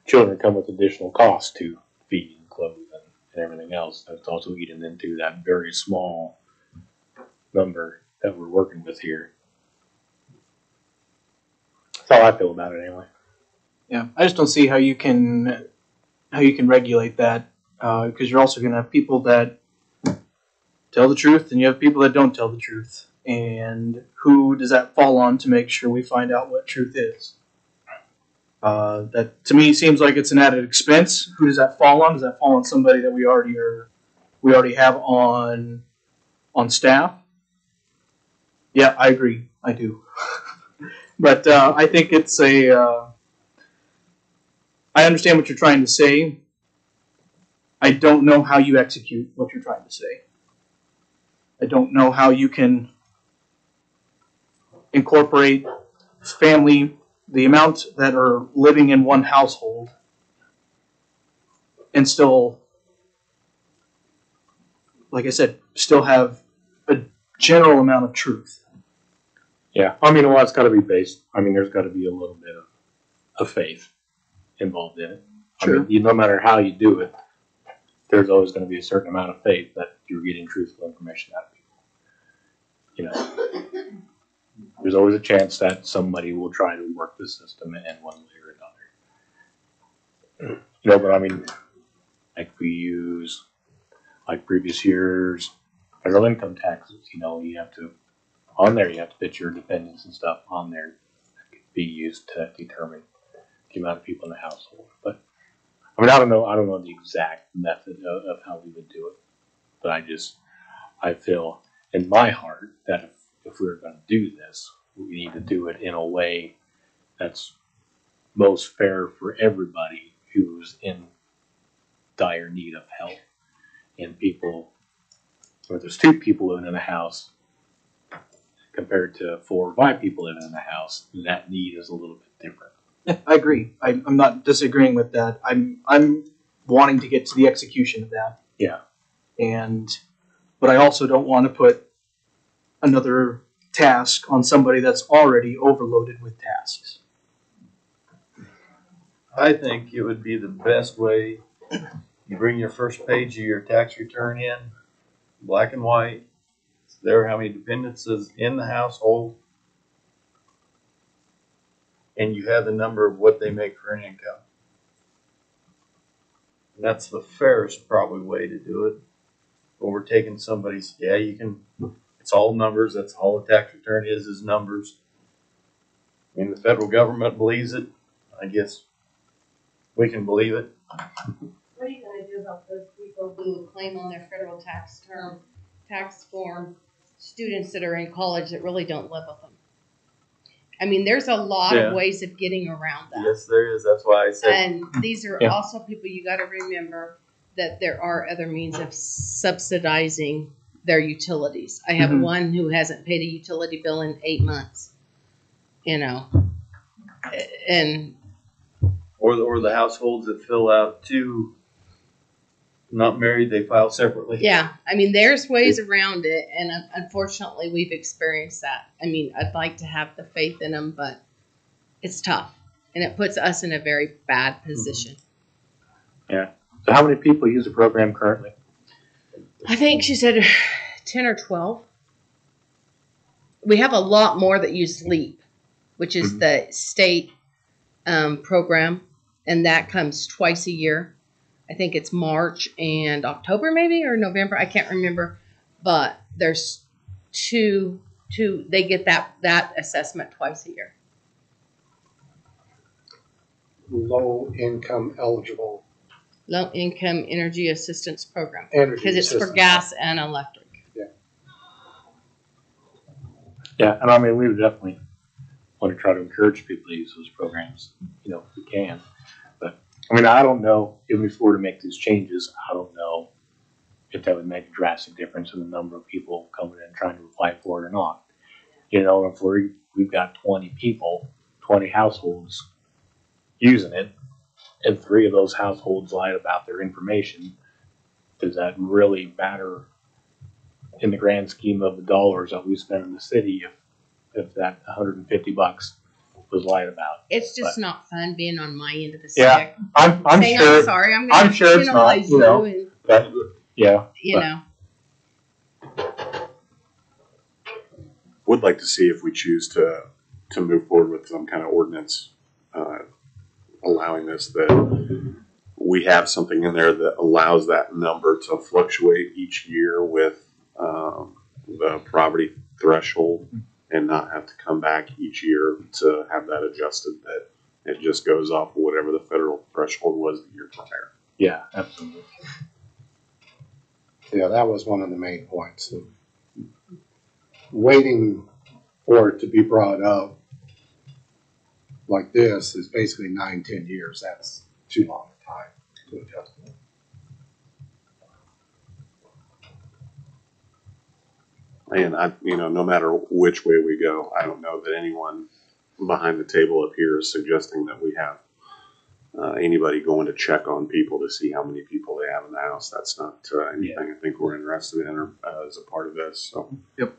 children come with additional costs to feed and clothe and everything else. That's also eaten into that very small number that we're working with here. That's how I feel about it anyway. Yeah, I just don't see how you can regulate that, because you're also going to have people that tell the truth, and you have people that don't tell the truth. And who does that fall on to make sure we find out what truth is? That to me seems like it's an added expense. Who does that fall on? Does that fall on somebody that we already have on staff? Yeah, I agree. I do. But I think it's I understand what you're trying to say. I don't know how you execute what you're trying to say. I don't know how you can incorporate family, the amount that are living in one household, and still, like I said, still have a general amount of truth. Yeah, I mean, well, it's got to be based. I mean, there's got to be a little bit of faith involved in it. Sure. I mean, no matter how you do it, there's always going to be a certain amount of faith that you're getting truthful information out of people. You know, there's always a chance that somebody will try to work the system in one way or another. You know, but I mean, like we use, like previous years, federal income taxes. You know, you have to on there. You have to put your dependents and stuff on there that could be used to determine the amount of people in the household. But I mean, I don't know the exact method of how we would do it, but I feel in my heart that if we were going to do this, we need to do it in a way that's most fair for everybody who's in dire need of help. And people, where there's 2 people living in a house compared to 4 or 5 people living in a house, that need is a little bit different. Yeah, I agree. I'm not disagreeing with that. I'm wanting to get to the execution of that. Yeah. But I also don't want to put another task on somebody that's already overloaded with tasks. I think it would be the best way. You bring your first page of your tax return in, black and white. It's there how many dependents is in the household, and you have the number of what they make for an income. And that's the fairest probably way to do it. Overtaking somebody's, yeah, you can, it's all numbers. That's all the tax return is numbers. I mean, the federal government believes it. I guess we can believe it. What are you gonna do about those people who claim on their federal tax form, students that are in college that really don't live with them? I mean, there's a lot of ways of getting around that. Yes, there is. That's why I said. And these are also people you got to remember that there are other means of subsidizing their utilities. I have one who hasn't paid a utility bill in 8 months. You know, and or the households that fill out 2 not married, they file separately. Yeah, I mean, there's ways around it, and unfortunately, we've experienced that. I mean, I'd like to have the faith in them, but it's tough, and it puts us in a very bad position. Yeah. So how many people use the program currently? I think she said 10 or 12. We have a lot more that use LEAP, which is the state program, and that comes twice a year. I think it's March and October maybe, or November. I can't remember. But there's two, they get that assessment twice a year. Low income eligible. Low income energy assistance program. Energy because it's for assistance. gas and electric. Yeah, and I mean, we would definitely want to try to encourage people to use those programs, you know, if we can. But, I mean, I don't know, even if we were to make these changes, I don't know if that would make a drastic difference in the number of people coming in and trying to apply for it or not. You know, if we've got 20 people, 20 households using it, and 3 of those households lied about their information, does that really matter in the grand scheme of the dollars that we spend in the city if that $150 was light about. It's just But- not fun being on my end of the Yeah, stick. I'm Saying sure. I'm sorry, I'm gonna I'm sure it's not, penalize you know, and, but yeah. you but- know. Would like to see if we choose to move forward with some kind of ordinance allowing this, that we have something in there that allows that number to fluctuate each year with the poverty threshold, and not have to come back each year to have that adjusted, that it just goes off of whatever the federal threshold was the year prior. Yeah, absolutely. Yeah, that was one of the main points. Waiting for it to be brought up like this is basically 9-10 years. That's too long a time to adjust it. And no matter which way we go, I don't know that anyone behind the table up here is suggesting that we have anybody going to check on people to see how many people they have in the house. That's not anything I think we're interested in or, as a part of this. So. Yep.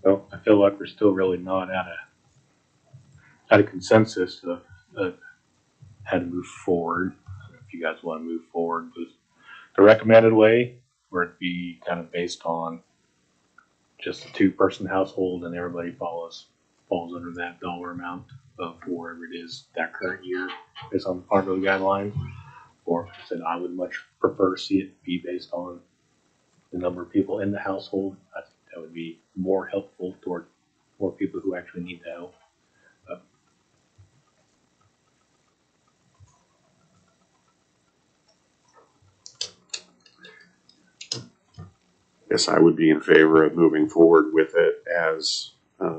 So I feel like we're still really not at a consensus of how to move forward. If you guys want to move forward with the recommended way, where it'd be kind of based on just a 2-person household and everybody falls under that dollar amount of wherever it is that current year based on the Farmville guideline. Or I said I would much prefer to see it be based on the number of people in the household. I think that would be more helpful toward more people who actually need the help. Yes, I would be in favor of moving forward with it as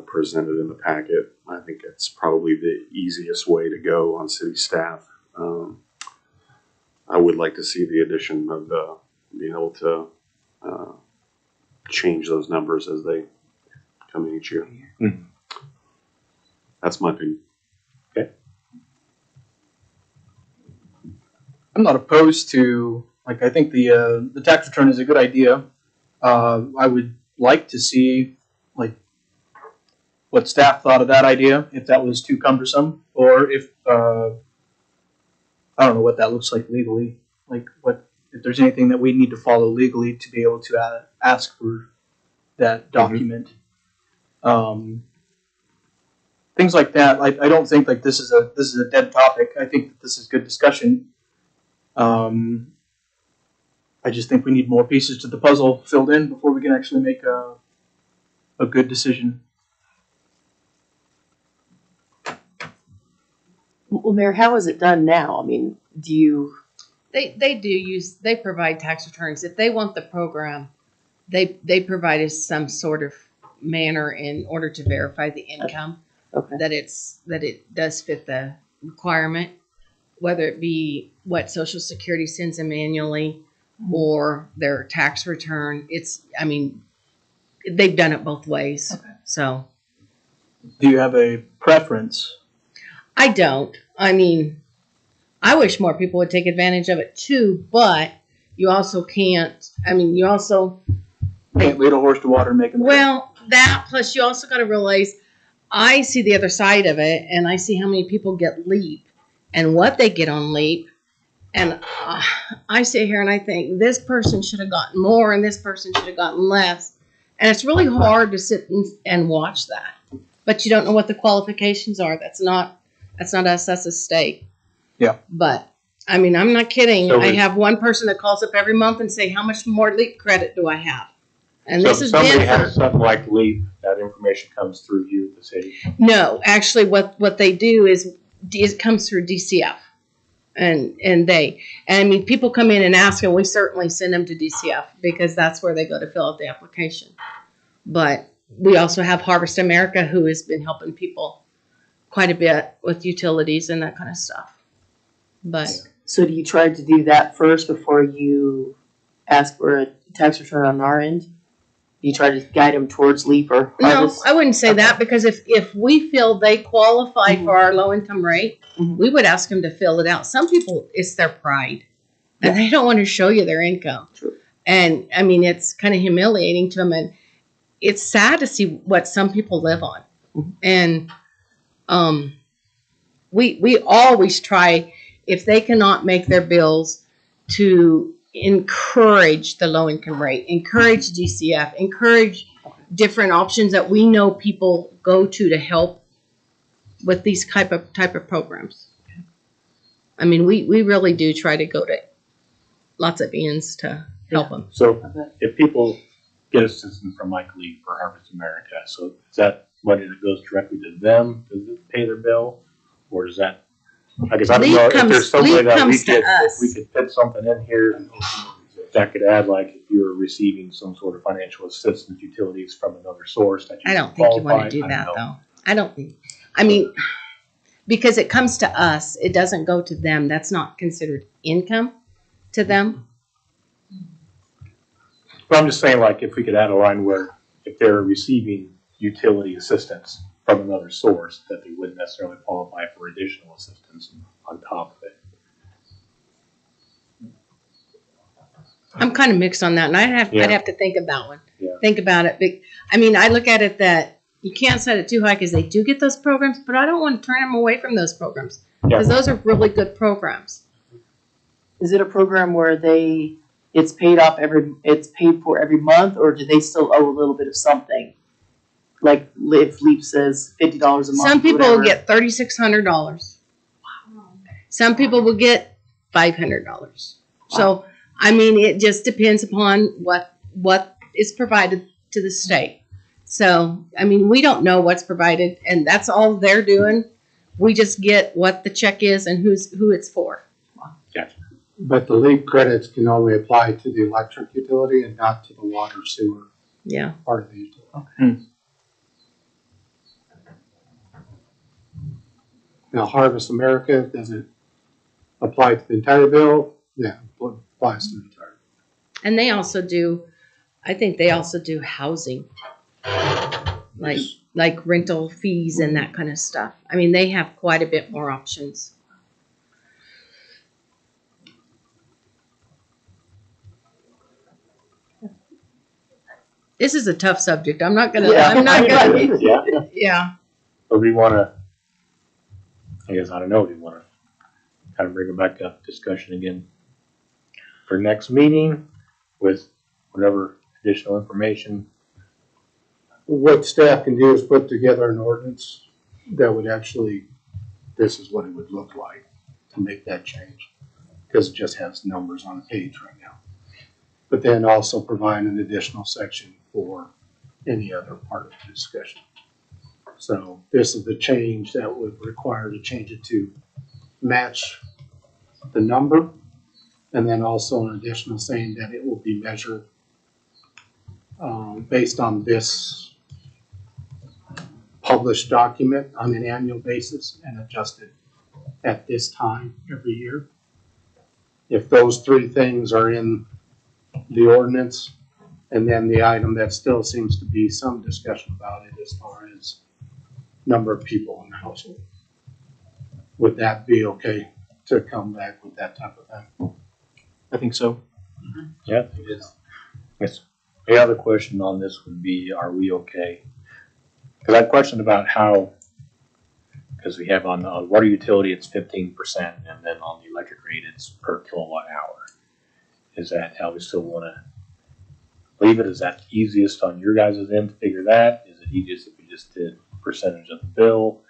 presented in the packet. I think it's probably the easiest way to go on city staff. I would like to see the addition of being able to change those numbers as they come in each year. Mm-hmm. That's my opinion. I'm not opposed to, like, I think the tax return is a good idea. I would like to see, like, what staff thought of that idea, if that was too cumbersome, or if, I don't know what that looks like legally. Like, if there's anything that we need to follow legally to be able to ask for that document. Things like that. I don't think like this is a dead topic. I think that this is good discussion. I just think we need more pieces to the puzzle filled in before we can actually make a good decision. Well, Mayor, how is it done now? I mean, do you? They provide tax returns. If they want the program, they provide us some sort of manner in order to verify the income. Okay. That it does fit the requirement, whether it be what Social Security sends them annually or their tax return. They've done it both ways. Okay. So. Do you have a preference? I don't. I wish more people would take advantage of it too, but you also can't. You also Can't lead a horse to water and make him. Well, that plus you also got to realize I see the other side of it, and I see how many people get LEAP and what they get on LEAP, and I sit here and I think this person should have gotten more and this person should have gotten less, and it's really hard to sit and watch that. But you don't know what the qualifications are. That's not us. That's a state. Yeah. But I'm not kidding. So I have one person that calls up every month and say, "How much more LEAP credit do I have?" And this So if has somebody been has something like LEAP, that information comes through you at the city. No, actually, what they do is it comes through DCF, and people come in and ask, and we certainly send them to DCF because that's where they go to fill out the application. But we also have Harvest America, who has been helping people quite a bit with utilities and that kind of stuff. But So do you try to do that first before you ask for a tax return on our end? You try to guide them towards LEAP or No, harvest? I wouldn't say that because if we feel they qualify for our low income rate, we would ask them to fill it out. Some people, it's their pride and they don't want to show you their income. True. And I mean, it's kind of humiliating to them. And it's sad to see what some people live on. And we always try, if they cannot make their bills, to encourage the low income rate, encourage DCF, encourage different options that we know people go to help with these type of programs. I mean, we really do try to go to lots of ends to help them. So if people get assistance from Mike Lee for Harvest America, so is that money that goes directly to them to pay their bill? Or does that, I guess I don't know if there's some way that we could fit something in here that could add, like if you were receiving some sort of financial assistance utilities from another source that you I don't think you want to do that though. I don't think, I mean, because it comes to us, it doesn't go to them. That's not considered income to them. But I'm just saying, like, if we could add a line where if they're receiving utility assistance from another source, that they wouldn't necessarily qualify for additional assistance on top of it. I'm kind of mixed on that, and I'd have to think about one. Yeah. Think about it. But, I mean, I look at it that you can't set it too high because they do get those programs, but I don't want to turn them away from those programs because those are really good programs. Is it a program where it's paid for every month, or do they still owe a little bit of something? Like if LEAP says $50 a month. Some people will get $3,600. Some people will get $500. So, I mean, it just depends upon what is provided to the state. So, I mean, we don't know what's provided, and that's all they're doing. We just get what the check is and who it's for. Gotcha. But the LEAP credits can only apply to the electric utility and not to the water sewer part of the utility. Okay. Now, Harvest America, does it apply to the entire bill? Yeah, it applies to the entire. And they also do, I think they also do housing, like rental fees and that kind of stuff. I mean, they have quite a bit more options. This is a tough subject. I'm not gonna. Yeah. But we want to, I guess, I don't know, we want to kind of bring it back up discussion again for next meeting with whatever additional information. What staff can do is put together an ordinance that would actually, this is what it would look like to make that change. Because it just has numbers on a page right now. But then also provide an additional section for any other part of the discussion. So this is the change that would require to change it to match the number, and then also an additional saying that it will be measured based on this published document on an annual basis and adjusted at this time every year. If those three things are in the ordinance, and then the item that still seems to be some discussion about it as far as number of people in the household. Would that be okay to come back with that type of thing? I think so. Yeah, it is. Yes. The other question on this would be, are we okay? Because I questioned about how, because we have on the water utility, it's 15%, and then on the electric rate, it's per kilowatt hour. Is that how we still want to leave it? Is that easiest on your guys' end to figure that? Is it easiest if we just did percentage of the bill?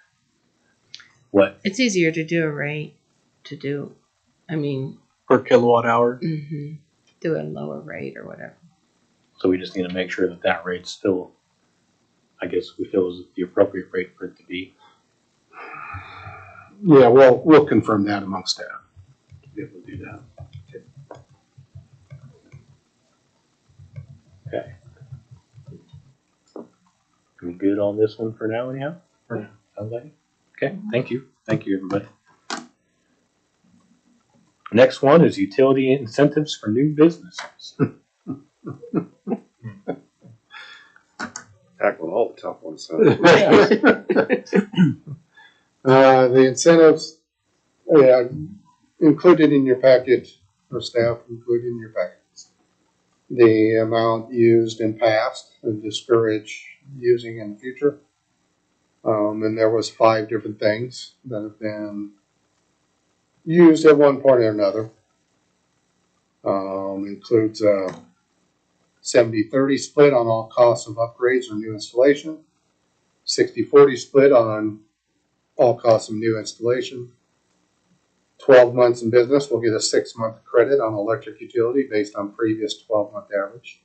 What? It's easier to do a rate to do. I mean, per kilowatt hour. Do a lower rate or whatever. So we just need to make sure that that rate's still, I guess we feel is the appropriate rate for it to be. Yeah, well, we'll confirm that among staff to be able to do that. Okay. Are we good on this one for now, anyhow? Sounds like it. Okay, thank you. Thank you, everybody. Next one is utility incentives for new businesses. Tackling all the tough ones. The incentives, included in your packet, or staff included in your packets. The amount used in past and discourage using in the future. And there was 5 different things that have been used at one point or another. Includes a 70-30 split on all costs of upgrades or new installation, 60-40 split on all costs of new installation. 12 months in business will get a 6-month credit on electric utility based on previous 12-month average.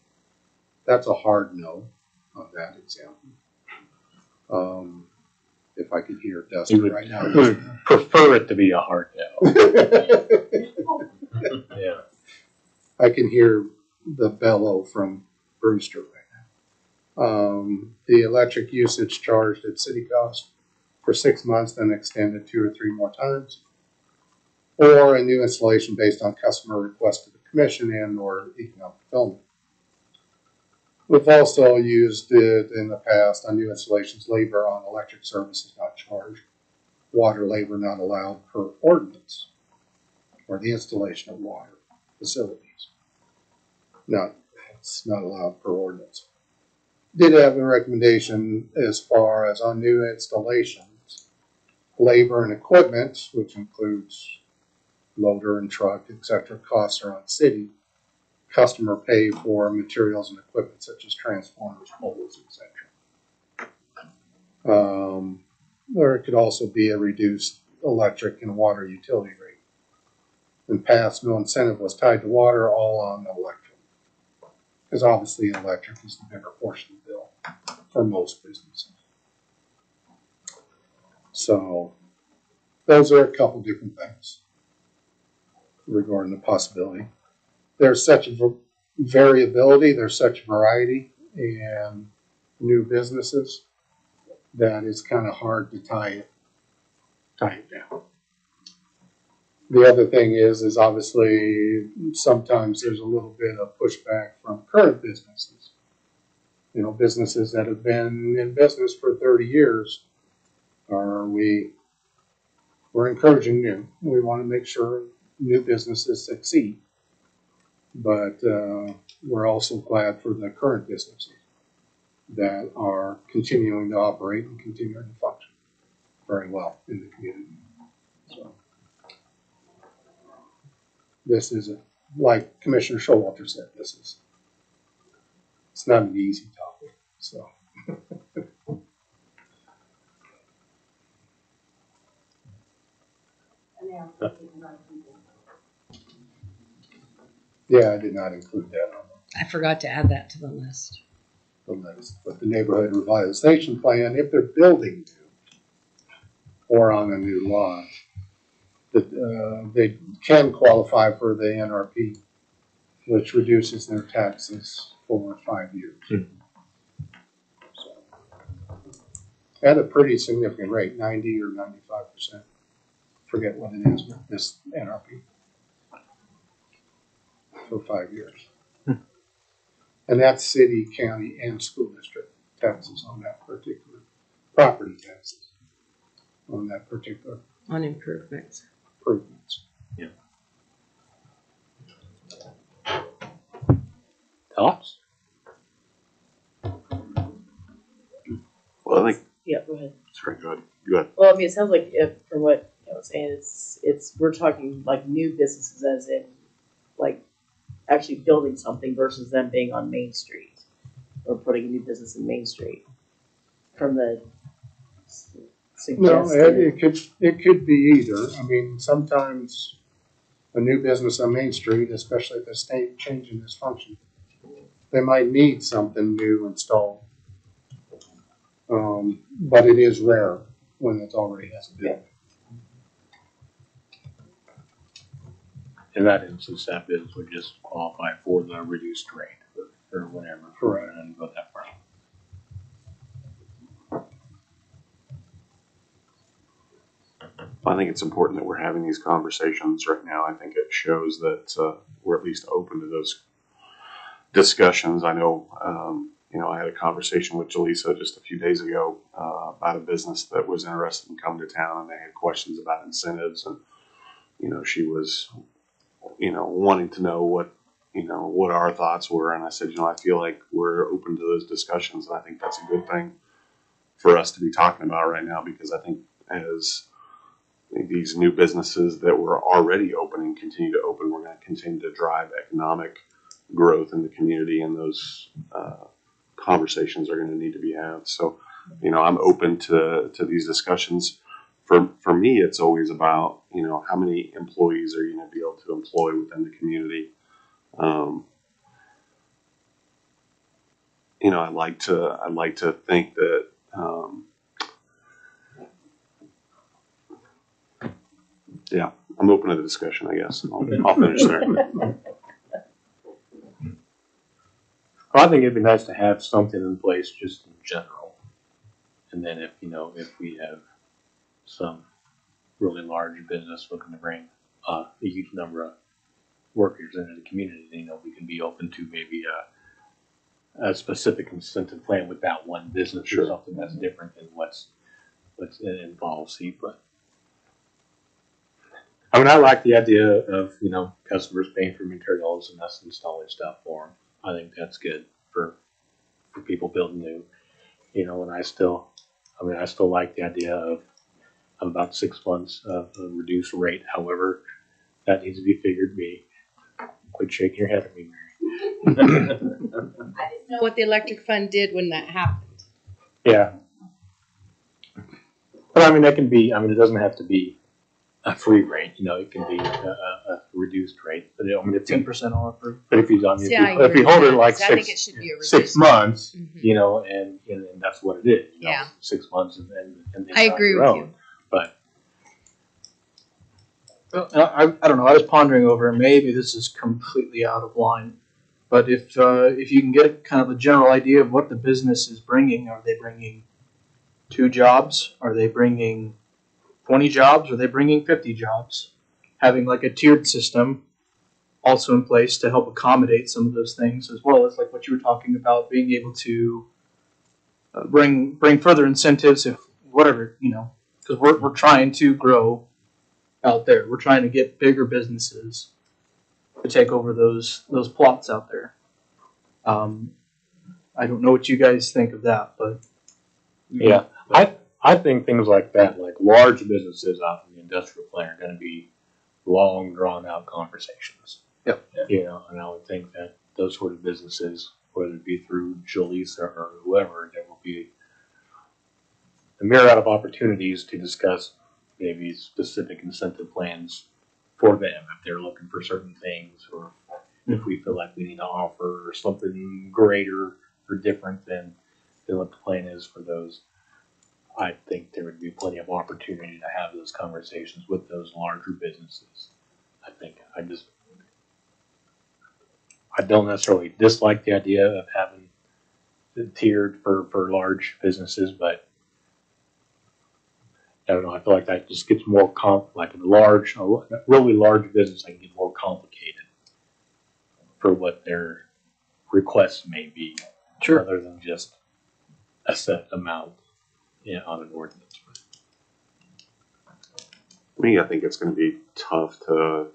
That's a hard no on that example. If I could hear Dustin right now. I would prefer it to be a hard no. Yeah. I can hear the bellow from Brewster right now. The electric usage charged at city cost for 6 months, then extended 2 or 3 more times. Or a new installation based on customer request to the commission and or economic development. We've also used it in the past on new installations, labor on electric services not charged, water labor not allowed per ordinance, or the installation of water facilities. It's not allowed per ordinance. Did have a recommendation as far as on new installations, labor and equipment, which includes loader and truck, etc., costs are on city. Customer pay for materials and equipment such as transformers, poles, etc. There could also be a reduced electric and water utility rate. In past, no incentive was tied to water, all on the electric. Because obviously electric is the bigger portion of the bill for most businesses. So those are a couple different things regarding the possibility. There's such a variability, there's such variety in new businesses that it's kind of hard to tie it down. The other thing is obviously sometimes there's a little bit of pushback from current businesses. You know, businesses that have been in business for 30 years, we're encouraging new. We want to make sure new businesses succeed. But we're also glad for the current businesses that are continuing to operate and continuing to function very well in the community. So this is, like Commissioner Showalter said, it's not an easy topic. So. Yeah, I did not include that on I forgot to add that to the list. the list. But the neighborhood revitalization plan, if they're building new or on a new lot, they can qualify for the NRP, which reduces their taxes for 5 years. So, at a pretty significant rate, 90 or 95%. Forget what it is, but this NRP. For 5 years. And that's city, county, and school district taxes on that particular property taxes on that particular On improvements. improvements. Yeah. Thoughts? Well, I think. Yeah, go ahead. Sorry, go ahead. Go ahead. Well, I mean, it sounds like from what I was saying, we're talking like new businesses as in like actually building something versus them being on Main Street or putting a new business in Main Street. From the No, suggested. it could be either. I mean, sometimes a new business on Main Street, especially if the state changing its function, they might need something new installed. But it is rare when it already has a building. In that instance, that business would just qualify for the reduced rate or whatever. Correct. And go that far. I think it's important that we're having these conversations right now. I think it shows that we're at least open to those discussions. I know, I had a conversation with Jaleesa just a few days ago about a business that was interested in coming to town, and they had questions about incentives, and she was wanting to know what our thoughts were, and I said, I feel like we're open to those discussions, and I think that's a good thing for us to be talking about right now, because I think as these new businesses that were already opening continue to open, we're going to continue to drive economic growth in the community, and those conversations are going to need to be had. So, I'm open to these discussions. For me, it's always about, how many employees are you going to be able to employ within the community. I like to think that, yeah, I'm open to the discussion, I guess. I'll finish there. Well, I think it'd be nice to have something in place just in general. And then if we have some really large business looking to bring a huge number of workers into the community, we can be open to maybe a specific incentive plan with that one business or something that's different than what's in policy. But I mean, I like the idea of, customers paying for materials and us installing stuff for them. I think that's good for people building new, and I still like the idea of about 6 months of a reduced rate. However, that needs to be figured. Quit shaking your head at me, Mary. I didn't know what the electric fund did when that happened. Yeah. But I mean, it doesn't have to be a free rate, it can be a reduced rate, but if 10% off. But if you hold it like I think it should be a 6 months, Mm-hmm. and that's what it is. Yeah. 6 months and I agree with you. But I don't know. I was pondering over, maybe this is completely out of line, but if you can get kind of a general idea of what the business is bringing, are they bringing 2 jobs? Are they bringing 20 jobs? Are they bringing 50 jobs? Having like a tiered system also in place to help accommodate some of those things, as well as like what you were talking about, being able to bring further incentives if whatever, because we're trying to grow out there. We're trying to get bigger businesses to take over those plots out there. I don't know what you guys think of that, but yeah, I think things like that, like large businesses off of the industrial plan, are going to be long, drawn-out conversations. Yep. And I would think that those sort of businesses, whether it be through Jaleesa or whoever, there will be a myriad of opportunities to discuss maybe specific incentive plans for them if they're looking for certain things, or if we feel like we need to offer something greater or different than what the plan is for those. I think there would be plenty of opportunity to have those conversations with those larger businesses. I don't necessarily dislike the idea of having it tiered for large businesses, but I don't know. I feel like that just gets more like a really large business, I can get more complicated for what their requests may be, other than just a set amount on an ordinance. Me, I think it's going to be tough to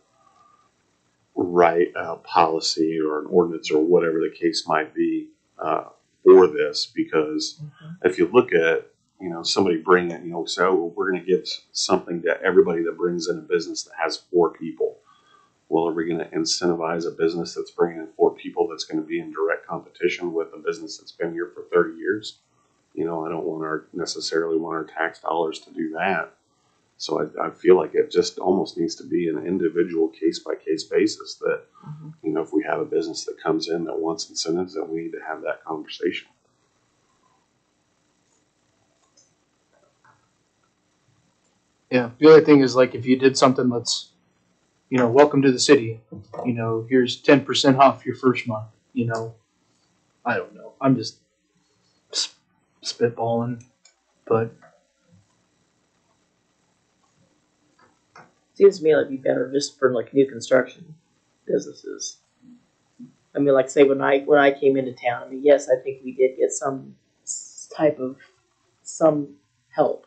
write a policy or an ordinance or whatever the case might be for this, because if you look at somebody bringing so we're going to give something to everybody that brings in a business that has 4 people. Well, are we going to incentivize a business that's bringing in 4 people that's going to be in direct competition with a business that's been here for 30 years? I don't necessarily want our tax dollars to do that. So I feel like it just almost needs to be an individual case-by-case basis that, if we have a business that comes in that wants incentives, then we need to have that conversation. yeah, the other thing is like if you did something that's, welcome to the city, here's 10% off your first month, I don't know. I'm just spitballing, but Seems to me like it'd be better just for like new construction businesses. I mean, like say when I came into town, I mean, yes, I think we did get some type of some help,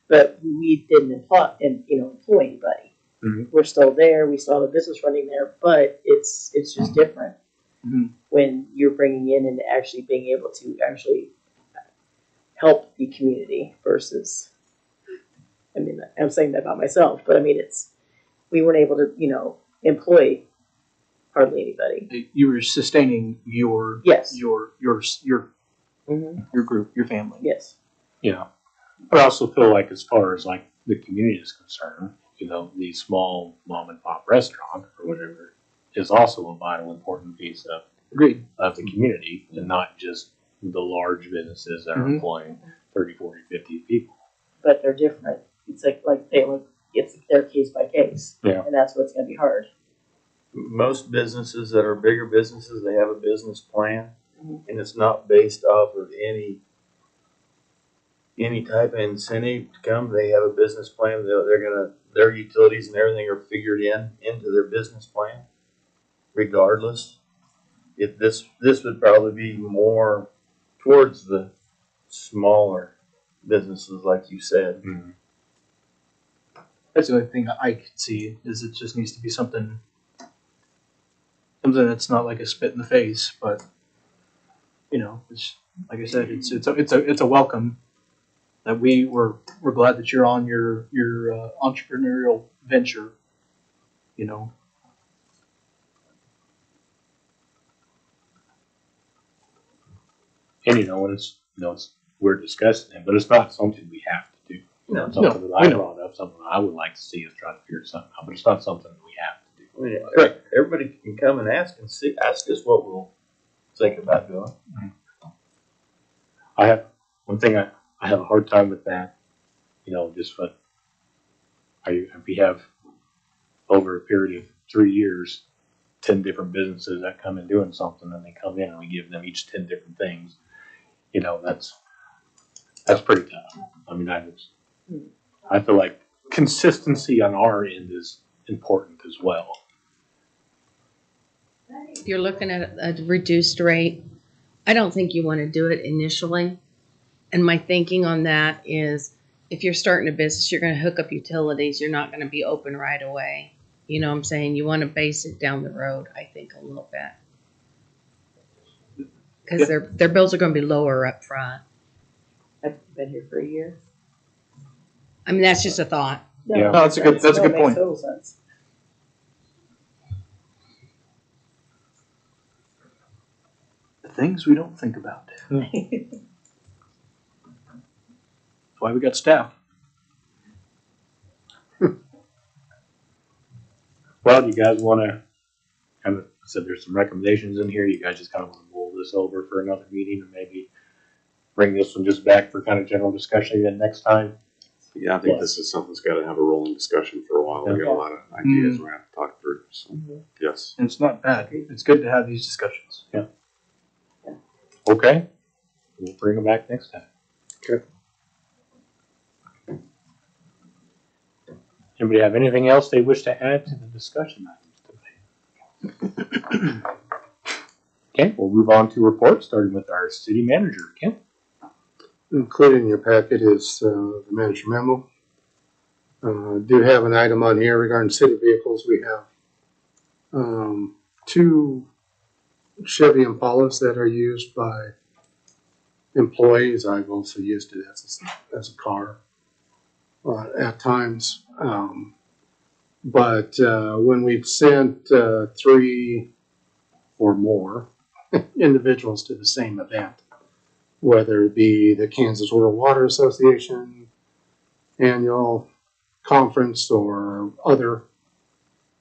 but we didn't employ anybody. Mhm. We're still there. We still have a business running there, but it's just different Mhm. when you're bringing in and actually being able to actually help the community versus. I mean, I'm saying that about myself, but I mean, we weren't able to, employ hardly anybody. You were sustaining your Yes. your group, your family. Yes. Yeah. But I also feel like as far as like the community is concerned, the small mom and pop restaurant or whatever is also a vital, important piece of Agreed. of the community and not just the large businesses that are Mhm. employing 30, 40, 50 people. But they're different. It's it's their case by case. Yeah. And that's what's going to be hard. Most businesses that are bigger businesses, they have a business plan, Mhm. and it's not based off of any type of incentive to come. They have a business plan. Their utilities and everything are figured into their business plan, regardless. If this would probably be more towards the smaller businesses, like you said. That's the only thing I could see is it just needs to be something that's not like a spit in the face, but it's like I said, it's a welcome that we're glad that you're on your entrepreneurial venture. And we're discussing it, but it's not something we have to do. It's something that I brought up, something I would like to see us try to figure something out, but it's not something that we have to do. I mean, everybody can come and ask us what we'll think about doing. I have one thing I have a hard time with that, just for if we have over a period of 3 years, 10 different businesses that come in doing something, and they come in and we give them each 10 different things, that's pretty tough. I mean, I feel like consistency on our end is important as well. If you're looking at a reduced rate, I don't think you want to do it initially. And my thinking on that is if you're starting a business, you're going to hook up utilities. You're not going to be open right away. You know what I'm saying? You want to base it down the road, I think, a little bit. Because their bills are going to be lower up front. I've been here for a year. I mean, that's just a thought. Yeah. No, that's a good Makes point. total sense. The things we don't think about. That's why we got staff. Well, you guys want to kind of said there's some recommendations in here. You guys just kind of want to mull this over for another meeting and maybe bring this one just back for kind of general discussion again next time. Yeah, I think this is something that's got to have a rolling discussion for a while. We got a lot of ideas we're going to have to talk through. So, yes. And it's not bad. It's good to have these discussions. Yeah. Okay. We'll bring them back next time. Okay. Anybody have anything else they wish to add to the discussion items today? Okay, we'll move on to reports, starting with our city manager, Kim. Included in your packet is the manager memo. Do have an item on here regarding city vehicles. We have 2 Chevy Impalas that are used by employees. I've also used it as a car at times. But when we've sent 3 or more individuals to the same event, whether it be the Kansas Rural Water Association annual conference or other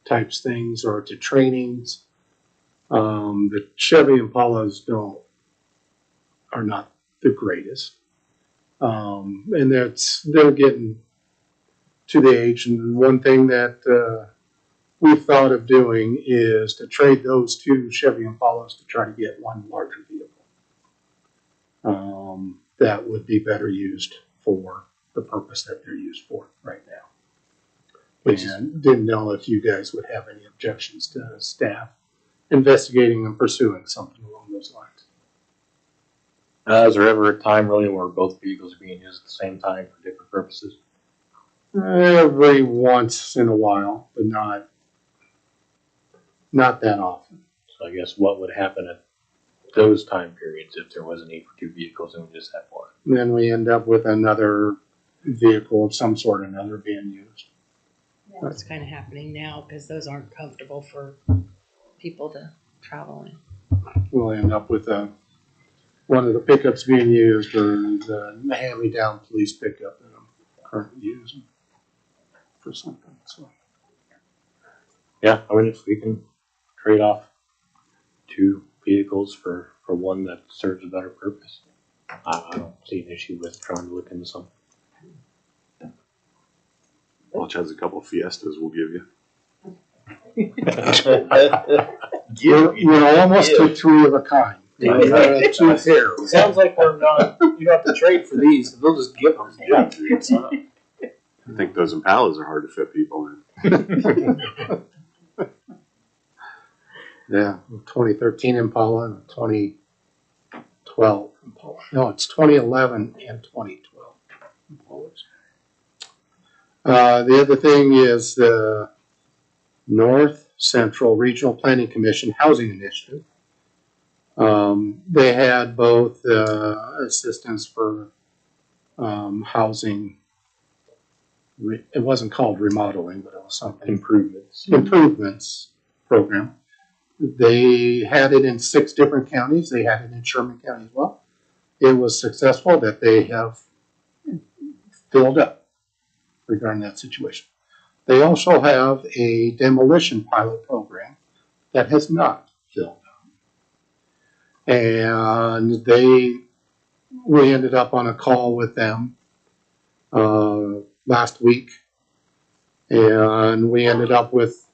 types things, or to trainings, the Chevy Impalas are not the greatest, and they're getting to the age. And one thing that we've thought of doing is to trade those 2 Chevy Impalas to try to get one larger vehicle that would be better used for the purpose that they're used for right now. And didn't know if you guys would have any objections to staff investigating and pursuing something along those lines. Is there ever a time really where both vehicles are being used at the same time for different purposes? Every once in a while, but not that often. So I guess what would happen at those time periods if there was a need for two vehicles and we just had one? And then we end up with another vehicle of some sort or another being used. That's kind of happening now because those aren't comfortable for people to travel in. We'll end up with one of the pickups being used or the hand-me-down police pickup that I'm currently using for something. So Yeah, I mean, if we can trade off two vehicles for one that serves a better purpose, I don't see an issue with trying to look into something. Welch has a couple of Fiestas we'll give you. We're almost to three of a kind. Two pairs. Sounds like we're not. You don't have to trade for these. They'll just give them. I think those Impalas are hard to fit people in. Yeah, 2013 Impala and 2012 Impala. No, it's 2011 and 2012 Impalas. The other thing is the North Central Regional Planning Commission Housing Initiative. They had both assistance for housing. It wasn't called remodeling, but it was something. Improvements program. They had it in 6 different counties. They had it in Sherman County as well. It was successful that they have filled up regarding that situation. They also have a demolition pilot program that has not filled up. And we ended up on a call with them last week. And we ended up with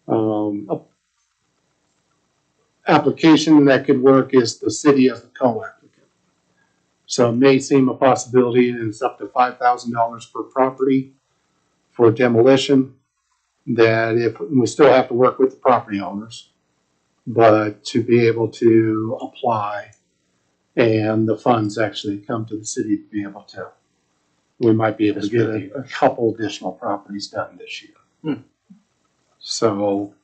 a application that could work is the city as the co-applicant. So it may seem a possibility, and it's up to $5,000 per property for demolition, that if we still have to work with the property owners, but to be able to apply and the funds actually come to the city to be able to, we might be able to get a couple additional properties done this year. So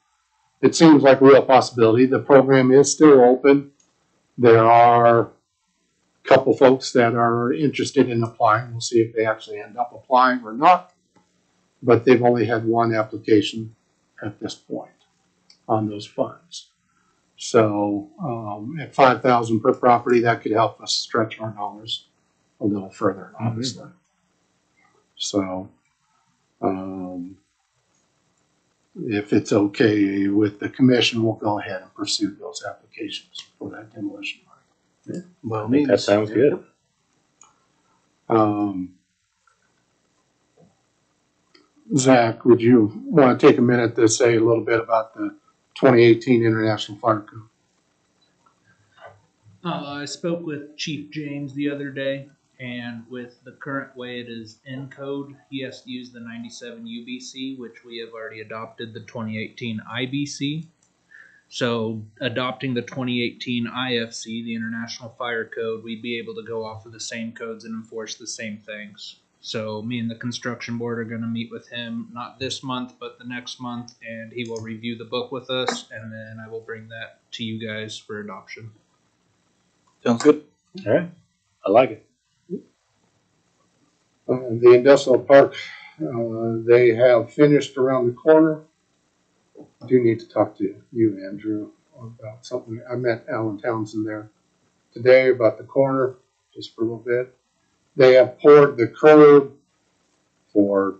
it seems like a real possibility. The program is still open. There are a couple folks that are interested in applying. We'll see if they actually end up applying or not. But they've only had one application at this point on those funds. So at $5,000 per property, that could help us stretch our dollars a little further, obviously. So if it's okay with the commission, we'll go ahead and pursue those applications for that demolition money. Yeah. Well, I think that sounds good. Zach, would you want to take a minute to say a little bit about the 2018 International Fire Code? I spoke with Chief James the other day, and with the current way it is in code, he has to use the 97 UBC, which we have already adopted the 2018 IBC. So adopting the 2018 IFC, the International Fire Code, we'd be able to go off of the same codes and enforce the same things. So me and the construction board are going to meet with him, not this month, but the next month, and he will review the book with us, and then I will bring that to you guys for adoption. Sounds good. All right. I like it. The industrial park, they have finished around the corner. I do need to talk to you, Andrew, about something. I met Alan Townsend there today about the corner, just for a little bit. They have poured the curb for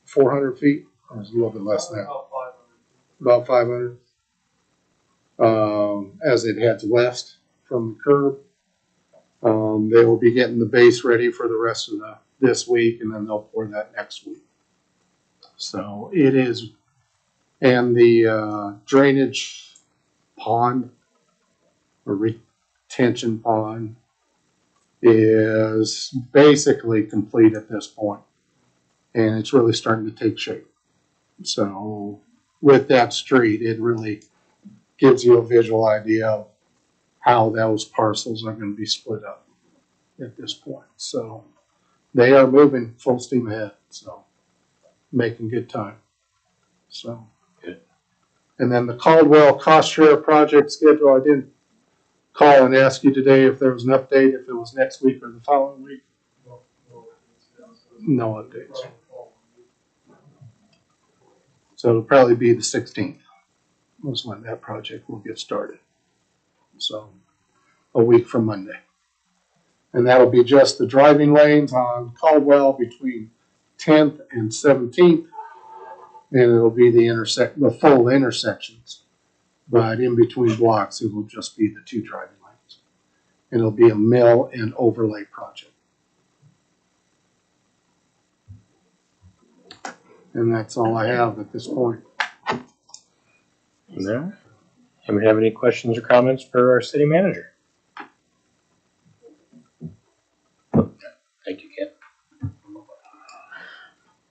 400 feet, or it's a little bit less than that. About 500. As it heads west from the curb. They will be getting the base ready for the rest of this week, and then they'll pour that next week. So it is, and the drainage pond or retention pond is basically complete at this point, and it's really starting to take shape. So with that street, it really gives you a visual idea of how those parcels are gonna be split up at this point. So they are moving full steam ahead, so making good time. So. Good. And then the Caldwell cost share project schedule, I didn't call and ask you today if there was an update, if it was next week or the following week. No updates. So it'll probably be the 16th was when that project will get started. So a week from Monday. And that'll be just the driving lanes on Caldwell between 10th and 17th. And it'll be the full intersections. But in between blocks, it will just be the 2 driving lanes. And it'll be a mill and overlay project. And that's all I have at this point. No? Anybody have any questions or comments for our city manager? Thank you, Ken.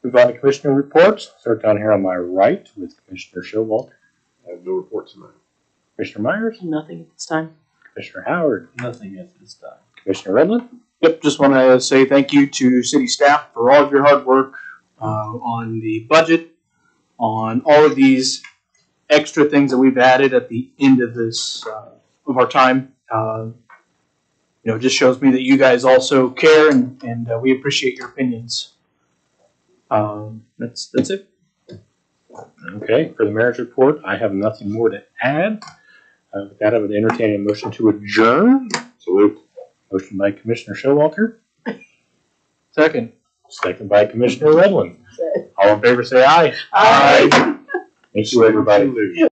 Move on to commissioner reports. Start down here on my right with Commissioner Showalter. I have no reports tonight. Commissioner Myers, Nothing at this time. Commissioner Howard, Nothing at this time. Commissioner Redland. Yep, just want to say thank you to city staff for all of your hard work on the budget, on all of these extra things that we've added at the end of this of our time. It just shows me that you guys also care, and we appreciate your opinions. That's it. Okay, for the mayor's report, I have nothing more to add. With that, I would entertain a motion to adjourn. Salute. Motion by Commissioner Showalter, Second. second by Commissioner Redland. All in favor say aye. Aye. Thank you, everybody.